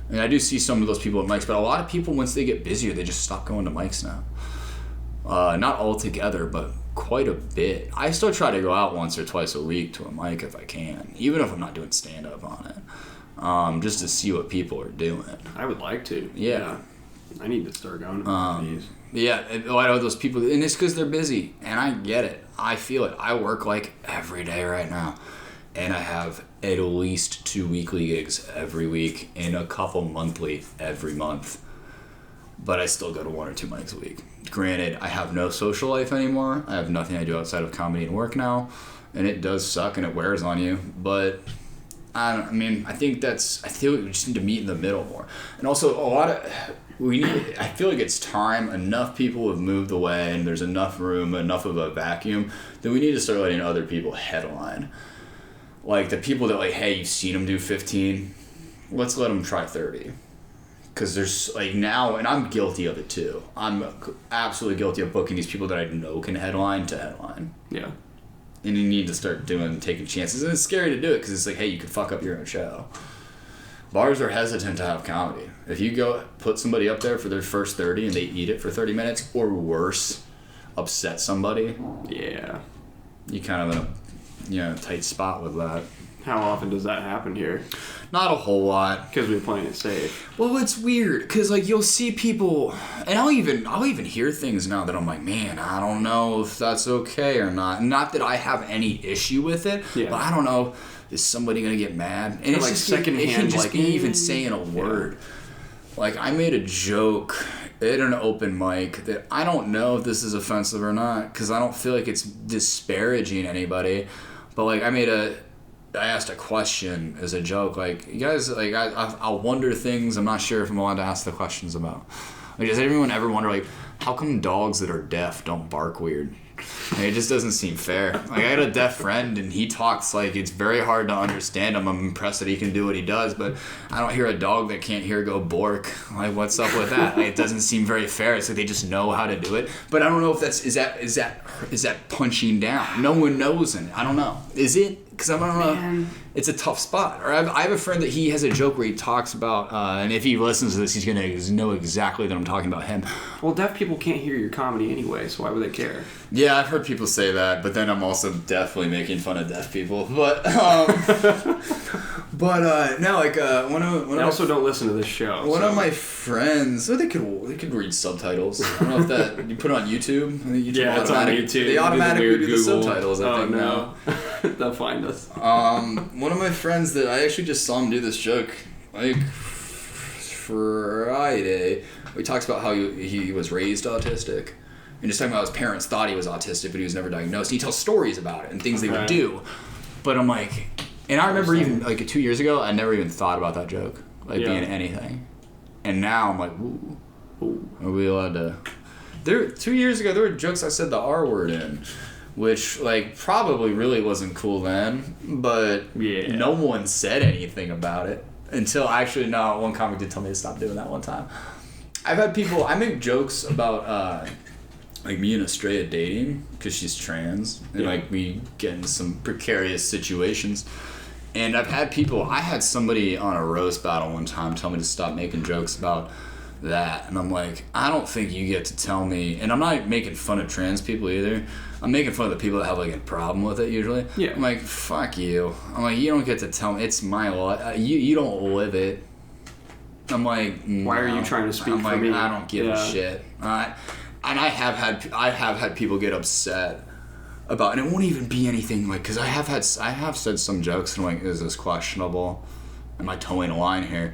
And I do see some of those people at mics, but a lot of people, once they get busier, they just stop going to mics now. Not altogether, but quite a bit. I still try to go out once or twice a week to a mic if I can, even if I'm not doing stand-up on it, just to see what people are doing. I would like to. Yeah. I need to start going to these. Yeah, a lot of those people, and it's because they're busy, and I get it. I feel it. I work like every day right now. And I have at least 2 weekly gigs every week and a couple monthly every month. But I still go to 1 or 2 mics a week. Granted, I have no social life anymore. I have nothing I do outside of comedy and work now. And it does suck and it wears on you. But, I feel like we just need to meet in the middle more. And also, I feel like it's time. Enough people have moved away and there's enough room, enough of a vacuum, that we need to start letting other people headline. Like, the people that, like, hey, you've seen them do 15, let's let them try 30. Because there's, like, now, and I'm guilty of it, too. I'm absolutely guilty of booking these people that I know can headline to headline. Yeah. And you need to start taking chances. And it's scary to do it, because it's like, hey, you could fuck up your own show. Bars are hesitant to have comedy. If you go put somebody up there for their first 30 and they eat it for 30 minutes, or worse, upset somebody. Yeah. You kind of in a tight spot with that. How often does that happen here? Not a whole lot. Because we're playing it safe. Well, it's weird, because like you'll see people, and I'll even hear things now that I'm like, man, I don't know if that's okay or not. Not that I have any issue with it, but I don't know, is somebody gonna get mad? And it's like just secondhand, it can just like, be even saying a word. Like, I made a joke at an open mic that I don't know if this is offensive or not, because I don't feel like it's disparaging anybody. But like, I made I asked a question as a joke, like, you guys, like, I'll wonder things I'm not sure if I'm allowed to ask the questions about. Like, does anyone ever wonder, like, how come dogs that are deaf don't bark weird? Like, it just doesn't seem fair. Like, I got a deaf friend, and he talks like it's very hard to understand him. I'm impressed that he can do what he does, but I don't hear a dog that can't hear go bork. Like, what's up with that? Like, it doesn't seem very fair. It's like they just know how to do it. But I don't know if is that punching down? No one knows, and I don't know. Is it? Because I don't know. It's a tough spot. Or I have a friend that he has a joke where he talks about, and if he listens to this, he's gonna know exactly that I'm talking about him. Well, deaf people can't hear your comedy anyway, so why would they care? Yeah, I've heard people say that, but then I'm also definitely making fun of deaf people. But no, like They also don't listen to this show. One of my friends, they could read subtitles. I don't know if that you put it on YouTube. I think YouTube yeah, it's on YouTube. They automatically do the Google. subtitles. I think no, they'll find us. One of my friends that I actually just saw him do this joke like Friday. He talks about how he was raised autistic. And just talking about how his parents thought he was autistic, but he was never diagnosed. He tells stories about it and things they would do. But I'm like, and I remember even like 2 years ago, I never even thought about that joke, like being anything. And now I'm like, ooh, are we allowed to? 2 years ago, there were jokes I said the R word in, which like probably really wasn't cool then, but no one said anything about it until one comic did tell me to stop doing that one time. I've had people, I make jokes about like me and Estrella dating because she's trans and like we get in some precarious situations. And I had somebody on a roast battle one time tell me to stop making jokes about that. And I'm like, I don't think you get to tell me, and I'm not making fun of trans people either. I'm making fun of the people that have like a problem with it usually. Yeah. I'm like, fuck you. I'm like, you don't get to tell me, it's my life. You don't live it. I'm like, no. Why are you trying to speak for me? I don't give a shit. And I have had people get upset about, and it won't even be anything like, because I have said some jokes and I'm like, is this questionable? Am I towing a line here?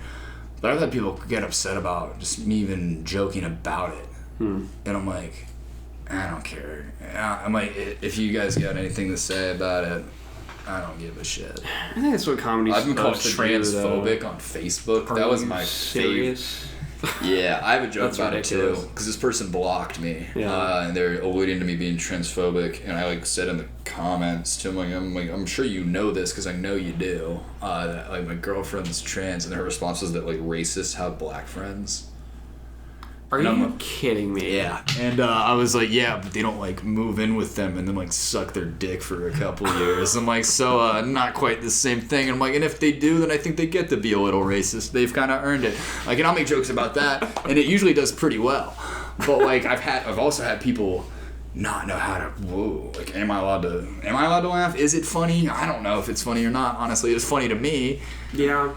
But I've had people get upset about just me even joking about it. And I'm like, I don't care. I'm like, if you guys got anything to say about it, I don't give a shit. I think that's what comedy's I've been called transphobic on Facebook. That was my favorite. Yeah, I have a joke about ridiculous. It too, because this person blocked me, and they're alluding to me being transphobic, and I like said in the comments to them, I'm sure you know this because I know you do. That like my girlfriend's trans, and her response was that like racists have black friends. Are you kidding me? Yeah. And I was like, yeah, but they don't like move in with them and then like suck their dick for a couple years. I'm like, so not quite the same thing. And I'm like, and if they do, then I think they get to be a little racist. They've kind of earned it. Like, and I'll make jokes about that, and it usually does pretty well. But like, I've also had people not know how to. Like, am I allowed to laugh? Is it funny? I don't know if it's funny or not. Honestly, it's funny to me. Yeah.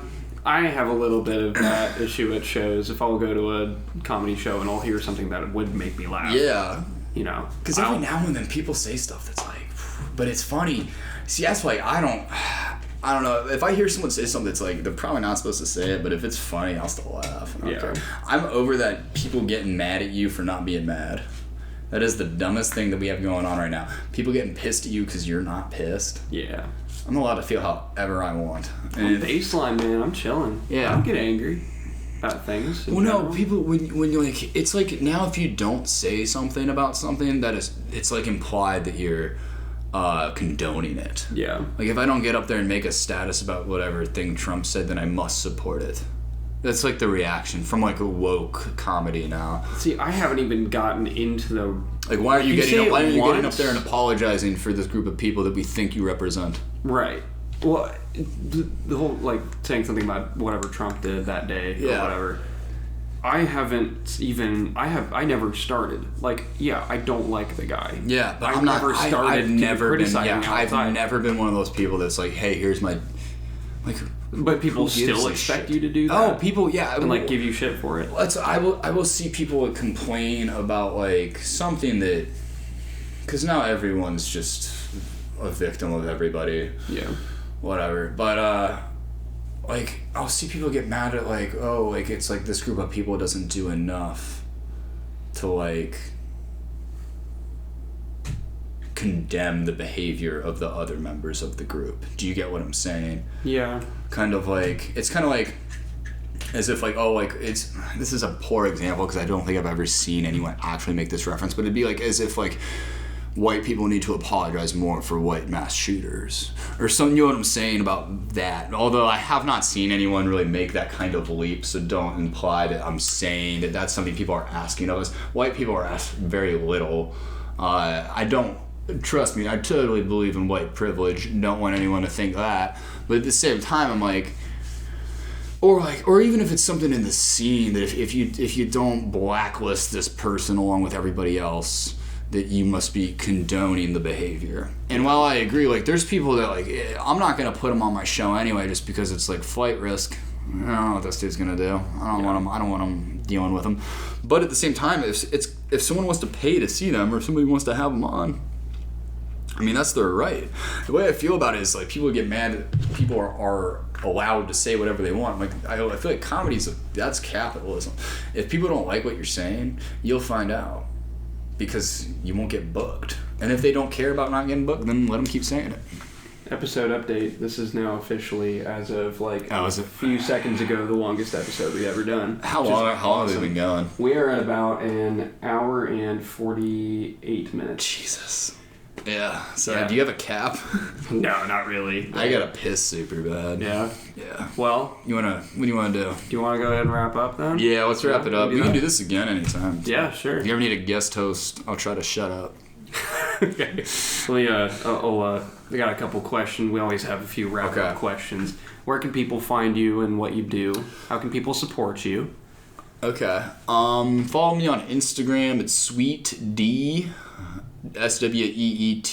I have a little bit of that issue at shows. If I'll go to a comedy show and I'll hear something that would make me laugh. Yeah. You know. Because every now and then people say stuff that's like, but it's funny. See, that's why I don't know. If I hear someone say something that's like, they're probably not supposed to say it, but if it's funny, I'll still laugh. I don't care. I'm over that people getting mad at you for not being mad. That is the dumbest thing that we have going on right now. People getting pissed at you because you're not pissed. Yeah. I'm allowed to feel however I want. I'm baseline, man. I'm chilling. Yeah. I don't get angry about things. Well, no, people, when you're like, it's like now if you don't say something about something, it's like implied that you're condoning it. Yeah. Like if I don't get up there and make a status about whatever thing Trump said, then I must support it. That's like the reaction from like a woke comedy now. See, I haven't even gotten into the... Like, why are you getting up there and apologizing for this group of people that we think you represent? Right. Well, the whole, like, saying something about whatever Trump did that day or whatever. I never started. Like, yeah, I don't like the guy. Yeah, but I've never been one of those people that's like, hey, here's my... Like... But people still expect you to do that. Oh, people, yeah, and like give you shit for it. I will see people complain about like something that, because now everyone's just a victim of everybody. Yeah. Whatever, but like I'll see people get mad at like, oh, like it's like this group of people doesn't do enough to like condemn the behavior of the other members of the group. Do you get what I'm saying? Yeah. Kind of like, it's kind of like as if like, oh, like this is a poor example because I don't think I've ever seen anyone actually make this reference, but it'd be like as if like white people need to apologize more for white mass shooters or something. You know what I'm saying about that? Although I have not seen anyone really make that kind of leap, so don't imply that I'm saying that that's something people are asking of us. White people are asked very little. I don't, trust me, I totally believe in white privilege. Don't want anyone to think that. But at the same time, I'm like, or even if it's something in the scene that if you don't blacklist this person along with everybody else, that you must be condoning the behavior. And while I agree, like there's people that like I'm not gonna put them on my show anyway, just because it's like flight risk. I don't know what this dude's gonna do. I don't want him dealing with them. But at the same time, if someone wants to pay to see them or if somebody wants to have them on, I mean that's their right. The way I feel about it is like people get mad that people are allowed to say whatever they want. Like I feel like that's capitalism. If people don't like what you're saying, you'll find out. Because you won't get booked. And if they don't care about not getting booked, then let them keep saying it. Episode update. This is now officially, as of like a few seconds ago, the longest episode we've ever done. How long have we been going? We are at about an hour and 48 minutes. Jesus. Yeah. So do you have a cap? No, not really. I gotta piss super bad. Yeah? Yeah. Well, what do you want to do? Do you want to go ahead and wrap up then? Yeah, let's wrap it up. We can do this again anytime. Yeah, sure. If you ever need a guest host, I'll try to shut up. Okay. We got a couple questions. We always have a few wrap-up questions. Where can people find you and what you do? How can people support you? Okay. Follow me on Instagram. It's SweetD. SweetDee.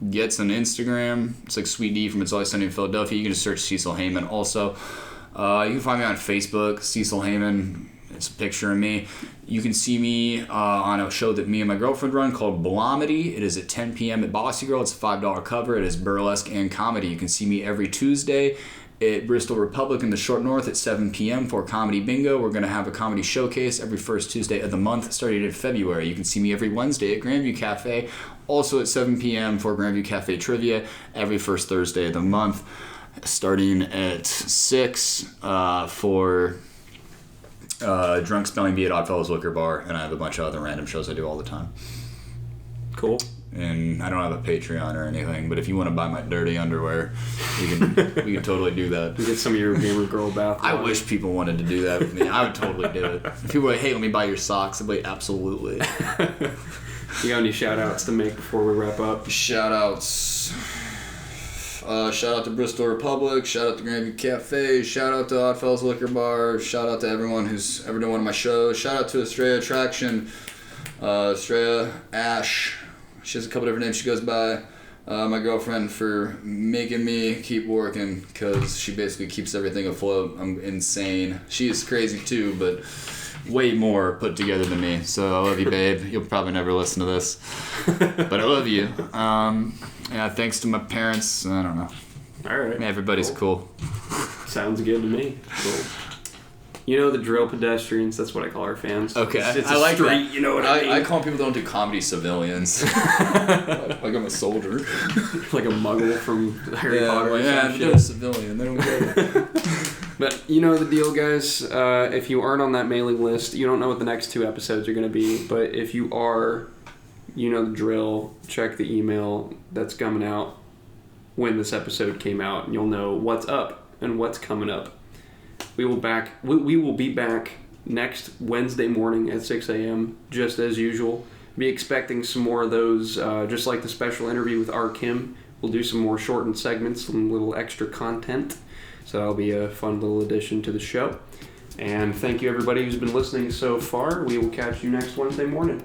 Gets on Instagram. It's like Sweet D from It's Always Sunny in Philadelphia. You can just search Cecil Heyman also. You can find me on Facebook, Cecil Heyman. It's a picture of me. You can see me on a show that me and my girlfriend run called Blomedy. It is at 10 p.m. at Bossy Girl. It's a $5 cover. It is burlesque and comedy. You can see me every Tuesday at Bristol Republic in the Short North at 7 p.m. for Comedy Bingo. We're going to have a comedy showcase every first Tuesday of the month starting in February. You can see me every Wednesday at Grandview Cafe, also at 7 p.m. for Grandview Cafe Trivia every first Thursday of the month, starting at 6 for Drunk Spelling Bee at Oddfellows Liquor Bar, and I have a bunch of other random shows I do all the time. Cool. And I don't have a Patreon or anything, but if you want to buy my dirty underwear, we can totally do that. You get some of your gamer girl bath. I wish people wanted to do that with me. I would totally do it. If people were like, hey, let me buy your socks, I'd be like, absolutely. You got any shout-outs to make before we wrap up? Shout-outs. Shout out to Bristol Republic, shout out to Grandview Cafe, shout out to Oddfellows Liquor Bar, shout out to everyone who's ever done one of my shows, shout out to Estrella Attraction, Estrella Ash, she has a couple different names she goes by, my girlfriend for making me keep working because she basically keeps everything afloat. I'm insane. She is crazy too, but way more put together than me, so I love you, babe. You'll probably never listen to this, but I love you. Yeah, thanks to my parents. I don't know. All right. Everybody's cool. Sounds good to me. Cool. You know the drill, pedestrians. That's what I call our fans. Okay. It's I like street, that. You know what I mean? I call people that don't do comedy civilians. Like I'm a soldier. Like a muggle from Harry Potter. Or they're a civilian. They don't get it. But you know the deal, guys. If you aren't on that mailing list, you don't know what the next 2 episodes are going to be. But if you are, you know the drill. Check the email that's coming out when this episode came out, and you'll know what's up and what's coming up. We will be back next Wednesday morning at 6 a.m. just as usual. Be expecting some more of those, just like the special interview with R. Kim. We'll do some more shortened segments, some little extra content. So that'll be a fun little addition to the show. And thank you everybody who's been listening so far. We will catch you next Wednesday morning.